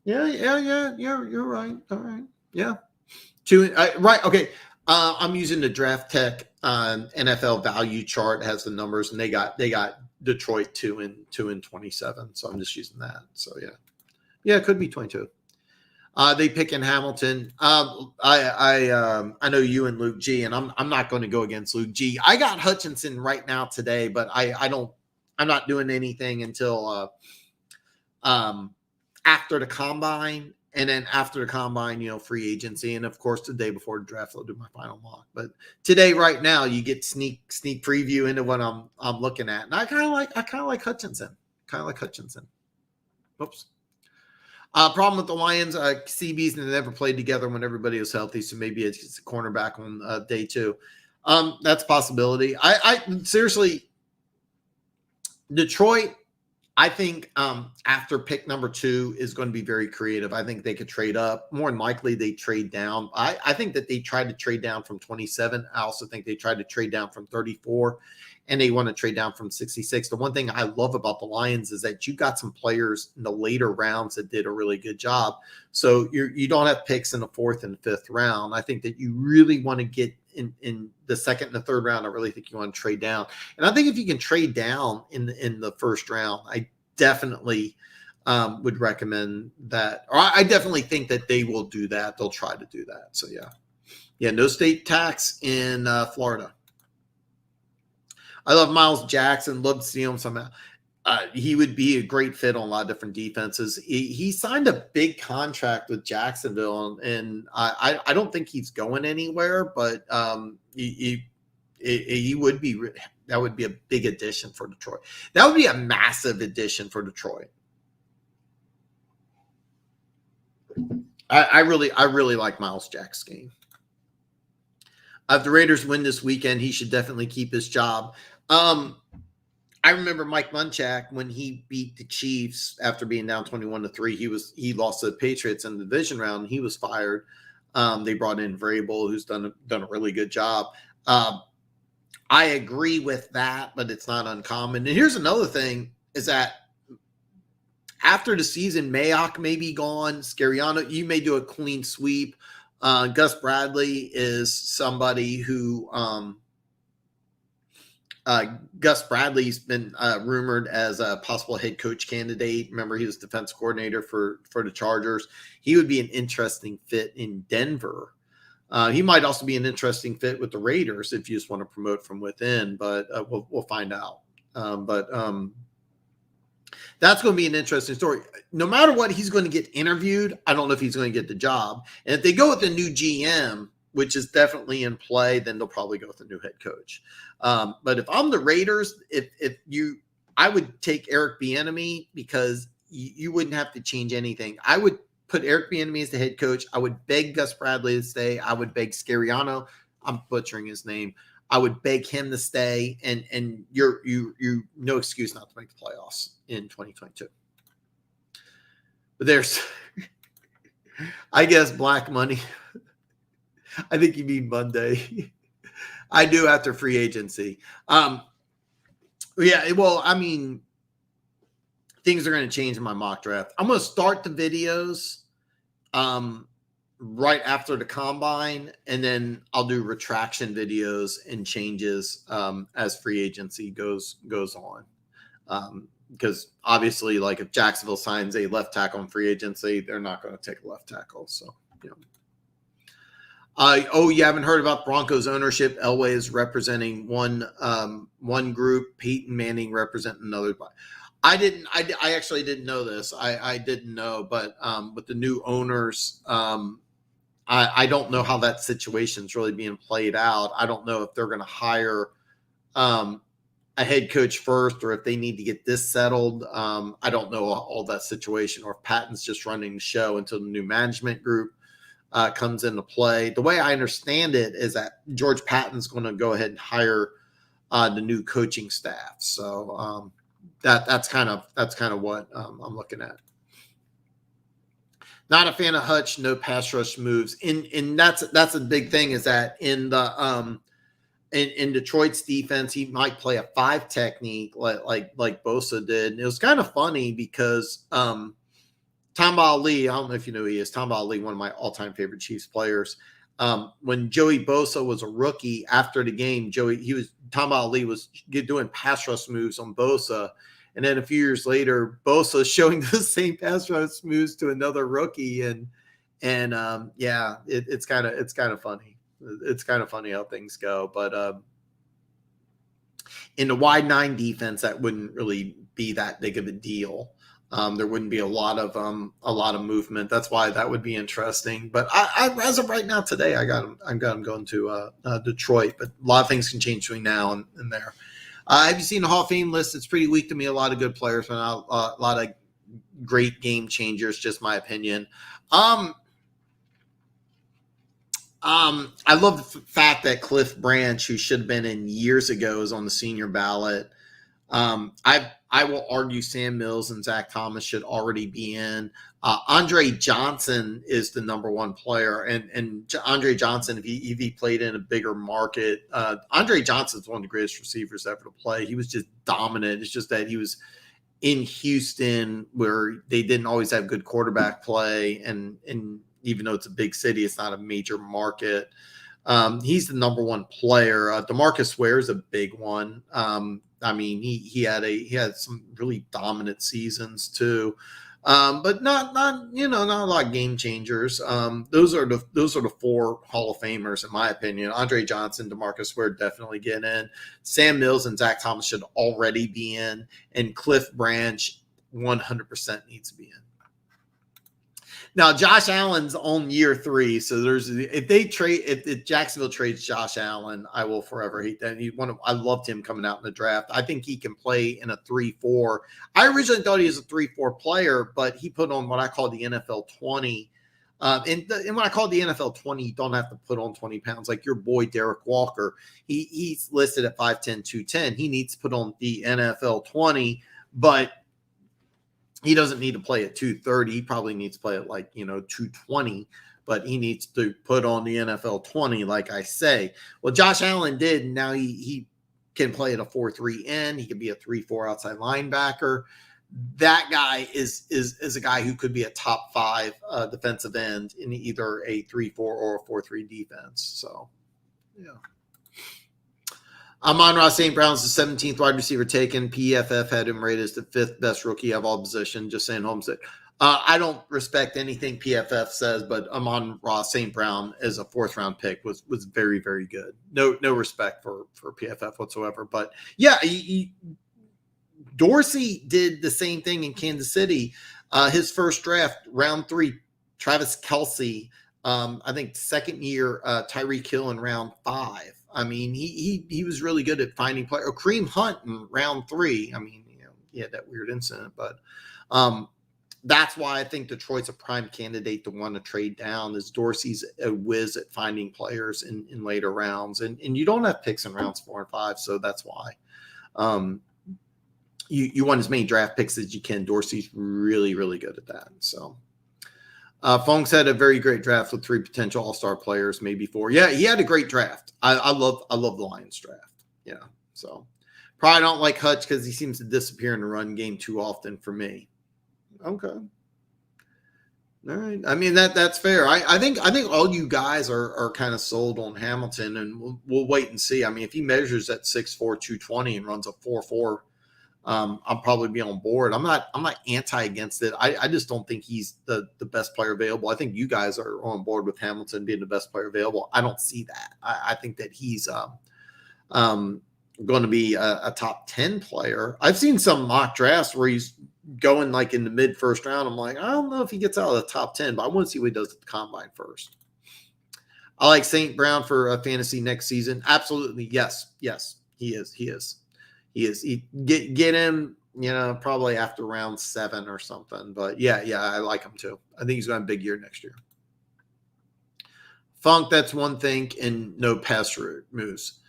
Yeah, you're right. All right. Yeah. Right. Okay. I'm using the Draft Tech NFL value chart. It has the numbers, and they got Detroit 2 and 27. So I'm just using that. So yeah, it could be 22. They pick in Hamilton. I know you and Luke G, and I'm not going to go against Luke G. I got Hutchinson right now today, but I'm not doing anything until after the combine. And then after the combine, free agency. And of course, the day before the draft, I'll do my final mock. But today, right now, you get sneak preview into what I'm looking at. And I kind of like Hutchinson. Oops. Problem with the Lions, CBs never played together when everybody was healthy. So maybe it's just a cornerback on day 2. That's a possibility. I seriously, Detroit, I think after pick number 2 is going to be very creative. I think they could trade up. More than likely, they trade down. I think that they tried to trade down from 27. I also think they tried to trade down from 34, and they want to trade down from 66. The one thing I love about the Lions is that you got some players in the later rounds that did a really good job. So you don't have picks in the 4th and 5th round. I think that you really want to get in the 2nd and the 3rd round. I really think you want to trade down. And I think if you can trade down in the 1st round, I definitely would recommend that. Or I definitely think that they will do that. They'll try to do that. So yeah, no state tax in Florida. I love Miles Jackson. Love to see him somehow. He would be a great fit on a lot of different defenses. He signed a big contract with Jacksonville, and I don't think he's going anywhere. But he would be. That would be a big addition for Detroit. That would be a massive addition for Detroit. I really like Miles Jack's game. If the Raiders win this weekend, he should definitely keep his job. I remember Mike Munchak when he beat the Chiefs after being down 21-3. He lost to the Patriots in the division round. And he was fired. They brought in Vrabel, who's done a really good job. I agree with that, but it's not uncommon. And here's another thing: is that after the season, Mayock may be gone. Scariano, you may do a clean sweep. Gus Bradley is somebody who. Gus Bradley's been rumored as a possible head coach candidate. Remember, he was defense coordinator for the Chargers. He would be an interesting fit in Denver. He might also be an interesting fit with the Raiders if you just want to promote from within, but we'll find out. But that's going to be an interesting story. No matter what, he's going to get interviewed. I don't know if he's going to get the job. And if they go with the new GM, which is definitely in play, then they'll probably go with a new head coach. But if I'm the Raiders, I would take Eric Bieniemy because you wouldn't have to change anything. I would put Eric Bieniemy as the head coach. I would beg Gus Bradley to stay. I would beg Scariano. I'm butchering his name. I would beg him to stay, and you're no excuse not to make the playoffs in 2022. But there's, I guess, black money. I think you mean Monday. I do after free agency. Yeah, well, I mean, things are going to change in my mock draft. I'm going to start the videos right after the combine, and then I'll do retraction videos and changes as free agency goes on. Because obviously, like if Jacksonville signs a left tackle in free agency, they're not going to take a left tackle. So, you know. You haven't heard about Broncos ownership? Elway is representing one group. Peyton Manning representing another. I actually didn't know this. I didn't know, but with the new owners, I don't know how that situation's really being played out. I don't know if they're going to hire a head coach first or if they need to get this settled. I don't know all that situation, or if Patton's just running the show until the new management group comes into play. The way I understand it is that George Patton's going to go ahead and hire the new coaching staff. So that's kind of what I'm looking at. Not a fan of Hutch, no pass rush moves. And that's a big thing, is that in the in Detroit's defense, he might play a 5 technique like Bosa did. And it was kind of funny because Tamba Ali, I don't know if you know who he is. Tamba Ali, one of my all-time favorite Chiefs players. When Joey Bosa was a rookie, after the game, Tamba Ali was doing pass rush moves on Bosa. And then a few years later, Bosa showing the same pass rush moves to another rookie, and yeah, it's kind of funny. It's kind of funny how things go. But in the wide 9 defense, that wouldn't really be that big of a deal. There wouldn't be a lot of movement. That's why that would be interesting. But I as of right now today, I got him going to Detroit. But a lot of things can change between now and there. Have you seen the Hall of Fame list? It's pretty weak to me. A lot of good players, but not a lot of great game changers. Just my opinion. I love the fact that Cliff Branch, who should have been in years ago, is on the senior ballot. I will argue Sam Mills and Zach Thomas should already be in. Andre Johnson is the number 1 player, and Andre Johnson, if he played in a bigger market, Andre Johnson is one of the greatest receivers ever to play. He was just dominant. It's just that he was in Houston, where they didn't always have good quarterback play, and even though it's a big city, it's not a major market. He's the number 1 player. DeMarcus Ware is a big one. I mean, he had some really dominant seasons too, but not a lot of game changers. Those are the 4 Hall of Famers in my opinion. Andre Johnson, DeMarcus Ware definitely get in. Sam Mills and Zach Thomas should already be in, and Cliff Branch 100% needs to be in. Now, Josh Allen's on year 3, so if Jacksonville trades Josh Allen, I will forever hate that. I loved him coming out in the draft. I think he can play in a 3-4. I originally thought he was a 3-4 player, but he put on what I call the NFL 20. And when I call the NFL 20, you don't have to put on 20 pounds. Like your boy Derek Walker, he's listed at 5'10", 210. He needs to put on the NFL 20, but he doesn't need to play at 230. He probably needs to play at 220, but he needs to put on the NFL 20, like I say. Well, Josh Allen did, and now he can play at a 4-3 end. He could be a 3-4 outside linebacker. That guy is a guy who could be a top 5 defensive end in either a 3-4 or a 4-3 defense. So, yeah. Amon-Ra St. Brown's the 17th wide receiver taken. PFF had him rated as the 5th best rookie of all position. Just saying, Homestead. I don't respect anything PFF says, but Amon-Ra St. Brown as a 4th round pick was very, very good. No respect for PFF whatsoever. But yeah, Dorsey did the same thing in Kansas City. His first draft, round 3, Travis Kelce. I think second year, Tyreek Hill in round 5. I mean, he was really good at finding players. Kareem Hunt in round 3. I mean, he had that weird incident, but that's why I think Detroit's a prime candidate to want to trade down. Is Dorsey's a whiz at finding players in later rounds, and you don't have picks in rounds 4 and 5, so that's why. You want as many draft picks as you can. Dorsey's really, really good at that. So, Funk had a very great draft with 3 potential all-star players, maybe 4. Yeah, he had a great draft. I love the Lions draft. Yeah, so probably don't like Hutch because he seems to disappear in the run game too often for me. Okay. All right. I mean, that's fair. I think all you guys are kind of sold on Hamilton, and we'll wait and see. I mean, if he measures at 6'4", 220 and runs a 4.4, I'll probably be on board. I'm not anti against it. I just don't think he's the best player available. I think you guys are on board with Hamilton being the best player available. I don't see that. I think that he's going to be a top 10 player. I've seen some mock drafts where he's going like in the mid first round. I'm like, I don't know if he gets out of the top 10, but I want to see what he does at the combine first. I like St. Brown for a fantasy next season. Absolutely. Yes, he is. Get him, probably after round 7 or something. But yeah, I like him too. I think he's going to have a big year next year. Funk, that's one thing, and no pass moves.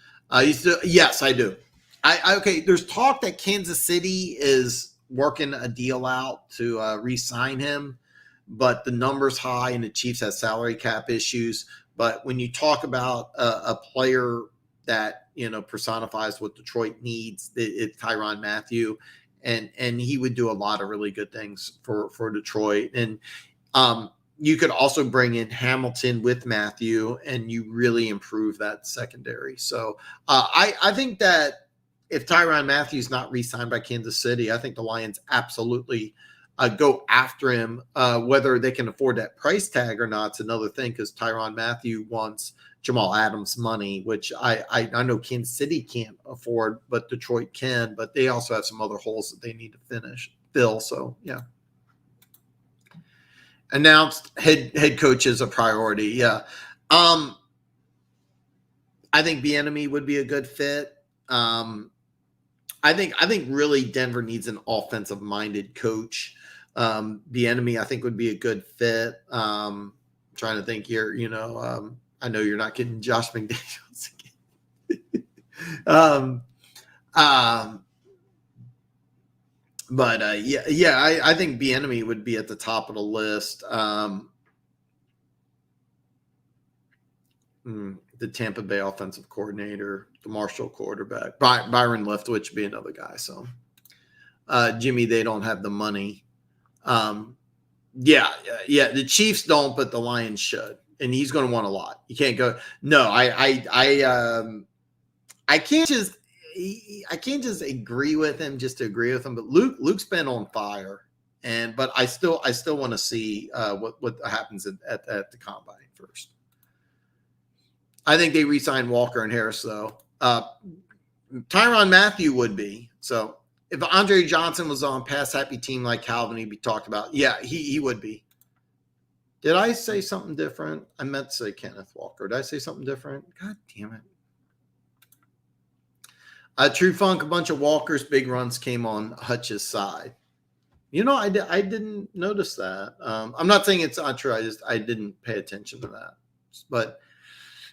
Yes, I do. Okay, there's talk that Kansas City is working a deal out to re-sign him, but the number's high and the Chiefs have salary cap issues. But when you talk about a player that personifies what Detroit needs, it's Tyrann Mathieu, and he would do a lot of really good things for Detroit. And you could also bring in Hamilton with Mathieu, and you really improve that secondary. So I think that if Tyrann Mathieu's not re-signed by Kansas City, I think the Lions absolutely go after him. Whether they can afford that price tag or not, it's another thing, because Tyrann Mathieu wants Jamal Adams money, which I know Kansas City can't afford, but Detroit can. But they also have some other holes that they need to fill. So, yeah. Announced head coach is a priority. Yeah. I think Bieniemy would be a good fit. I think really Denver needs an offensive minded coach. Bieniemy, I think, would be a good fit. Trying to think here, I know you're not getting Josh McDaniels again. But I think Bieniemy would be at the top of the list. The Tampa Bay offensive coordinator, the Marshall quarterback, Byron Leftwich would be another guy. So Jimmy, they don't have the money. The Chiefs don't, but the Lions should, and he's going to want a lot. You can't go. No, I can't just agree with him just to agree with him. But Luke's been on fire, but I still want to see what happens at the combine first. I think they re-signed Walker and Harris, though. Tyrann Mathieu would be. So if Andre Johnson was on pass-happy team like Calvin, he'd be talked about. Yeah, he would be. Did I say something different? I meant to say Kenneth Walker. Did I say something different? God damn it. True Funk, a bunch of Walker's big runs came on Hutch's side. I didn't notice that. I'm not saying it's not true. I didn't pay attention to that. But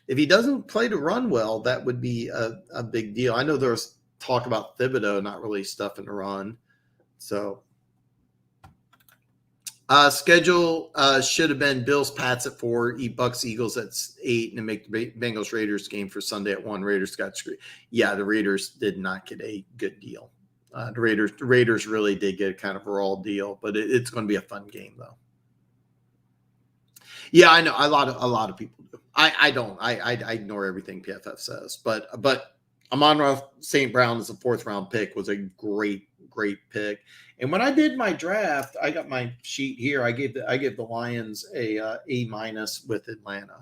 if he doesn't play to run well, that would be a big deal. I know there was talk about Thibodeau not really stuffing the run. So schedule should have been Bills Pats at 4, Bucks Eagles at 8, and make the Bengals Raiders game for Sunday at 1. Raiders got screwed. Yeah, the Raiders did not get a good deal. The Raiders really did get kind of a raw deal, but it's going to be a fun game though. Yeah, I know a lot of people do. I don't. I ignore everything PFF says, but Amon-Ra St. Brown as a 4th round pick was a great pick. And when I did my draft, I got my sheet here. I gave the Lions a A- with Atlanta.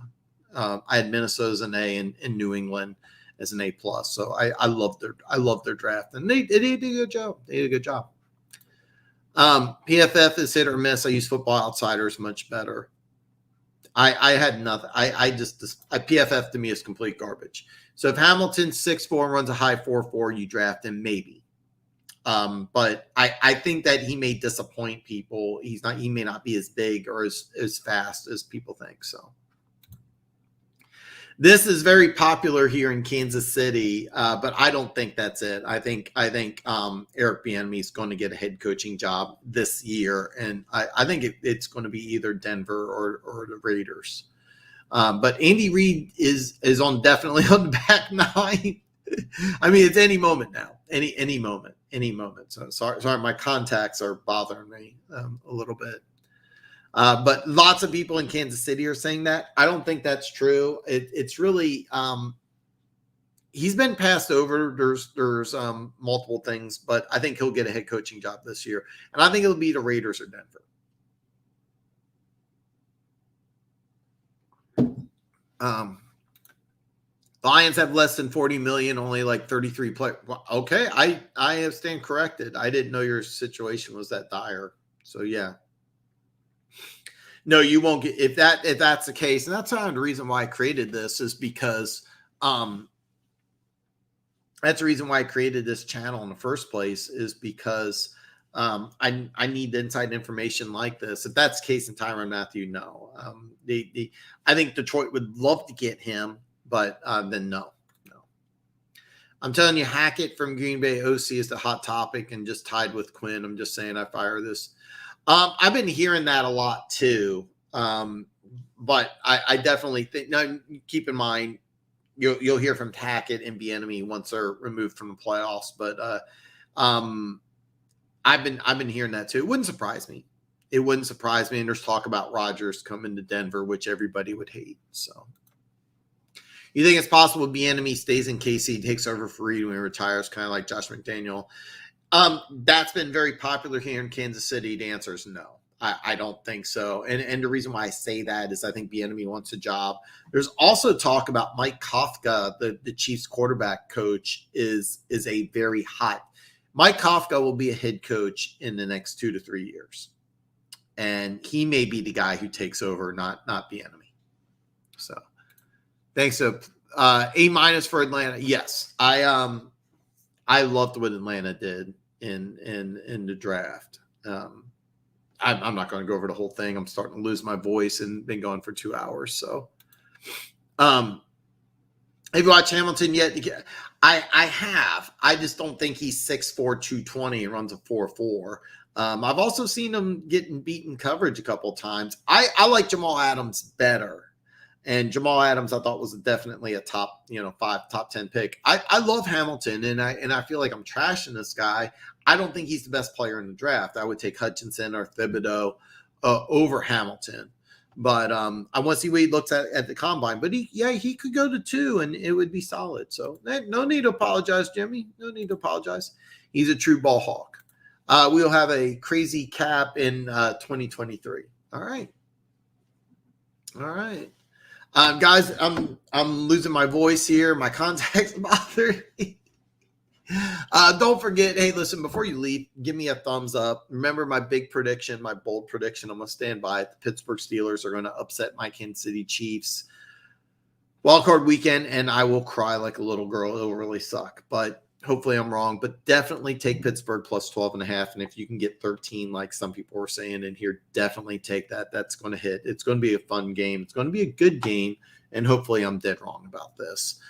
I had Minnesota as an A and New England as an A+. So I love their draft, and they did a good job. They did a good job. PFF is hit or miss. I use Football Outsiders much better. I had nothing. PFF to me is complete garbage. So if Hamilton's 6'4" runs a high 4.4, you draft him maybe. But I think that he may disappoint people. He may not be as big or as fast as people think. So this is very popular here in Kansas City, but I don't think that's it. I think Eric Bieniemy is going to get a head coaching job this year, and I think it's going to be either Denver or the Raiders. But Andy Reid is definitely on the back nine. I mean, it's any moment now, any moment. So sorry, my contacts are bothering me a little bit. But lots of people in Kansas City are saying that. I don't think that's true. It's really he's been passed over. There's multiple things, but I think he'll get a head coaching job this year, and I think it'll be the Raiders or Denver. Lions have less than 40 million, only like 33 players. Okay, I stand corrected. I didn't know your situation was that dire. So yeah. No, you won't get if that's the case, and that's kind of the reason why I created this is because that's the reason why I created this channel in the first place is because I need inside information like this. If that's the case in Tyrann Mathieu, no. I think Detroit would love to get him, but then no. I'm telling you, Hackett from Green Bay OC is the hot topic and just tied with Quinn. I'm just saying I fire this. I've been hearing that a lot too, but I definitely think. Now, keep in mind, you'll hear from Hackett and Bieniemy once they're removed from the playoffs. But I've been hearing that too. It wouldn't surprise me. And there's talk about Rodgers coming to Denver, which everybody would hate. So, you think it's possible Bieniemy stays in KC, takes over for Reid when he retires, kind of like Josh McDaniel? That's been very popular here in Kansas City. The answer is no. I don't think so. And the reason why I say that is I think Bieniemy wants a job. There's also talk about Mike Kafka, the Chiefs quarterback coach, is a very hot. Mike Kafka will be a head coach in the next 2 to 3 years. And he may be the guy who takes over, not Bieniemy. So thanks. A minus for Atlanta. Yes. I loved what Atlanta did in the draft. I'm not going to go over the whole thing. I'm starting to lose my voice and been going for 2 hours. So, have you watched Hamilton yet? I have. I just don't think he's 6'4", 220 and runs a 4.4. I've also seen him getting beaten coverage a couple of times. I like Jamal Adams better. And Jamal Adams, I thought, was definitely a top 5, top 10 pick. I love Hamilton, and I feel like I'm trashing this guy. I don't think he's the best player in the draft. I would take Hutchinson or Thibodeau over Hamilton. But I want to see what he looks at the combine. But he could go to 2, and it would be solid. So no need to apologize, Jimmy. No need to apologize. He's a true ball hawk. We'll have a crazy cap in 2023. All right. Guys, I'm losing my voice here. My contacts bother me. Don't forget, hey, listen, before you leave, give me a thumbs up. Remember my big prediction, my bold prediction. I'm going to stand by it. The Pittsburgh Steelers are going to upset my Kansas City Chiefs wildcard weekend, and I will cry like a little girl. It'll really suck, but hopefully I'm wrong. But definitely take Pittsburgh plus 12.5. And if you can get 13, like some people were saying in here, definitely take that. That's going to hit. It's going to be a fun game. It's going to be a good game. And hopefully I'm dead wrong about this.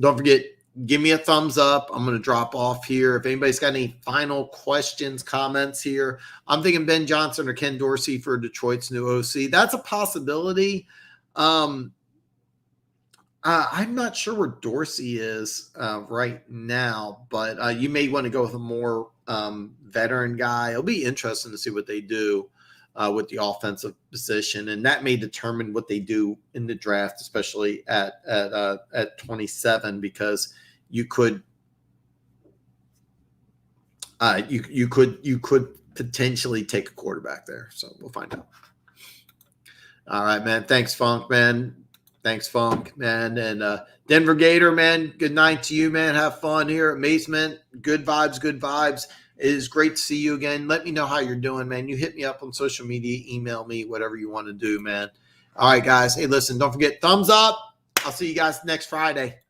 Don't forget, give me a thumbs up. I'm going to drop off here. If anybody's got any final questions, comments here, I'm thinking Ben Johnson or Ken Dorsey for Detroit's new OC. That's a possibility. I'm not sure where Dorsey is right now, but you may want to go with a more veteran guy. It'll be interesting to see what they do with the offensive position, and that may determine what they do in the draft, especially at 27, because you could potentially take a quarterback there. So we'll find out. All right, man. Thanks, Funk, man. Thanks, Funk, man. And Denver Gator, man, good night to you, man. Have fun here. Amazement. Good vibes, good vibes. It is great to see you again. Let me know how you're doing, man. You hit me up on social media, email me, whatever you want to do, man. All right, guys. Hey, listen, don't forget, thumbs up. I'll see you guys next Friday.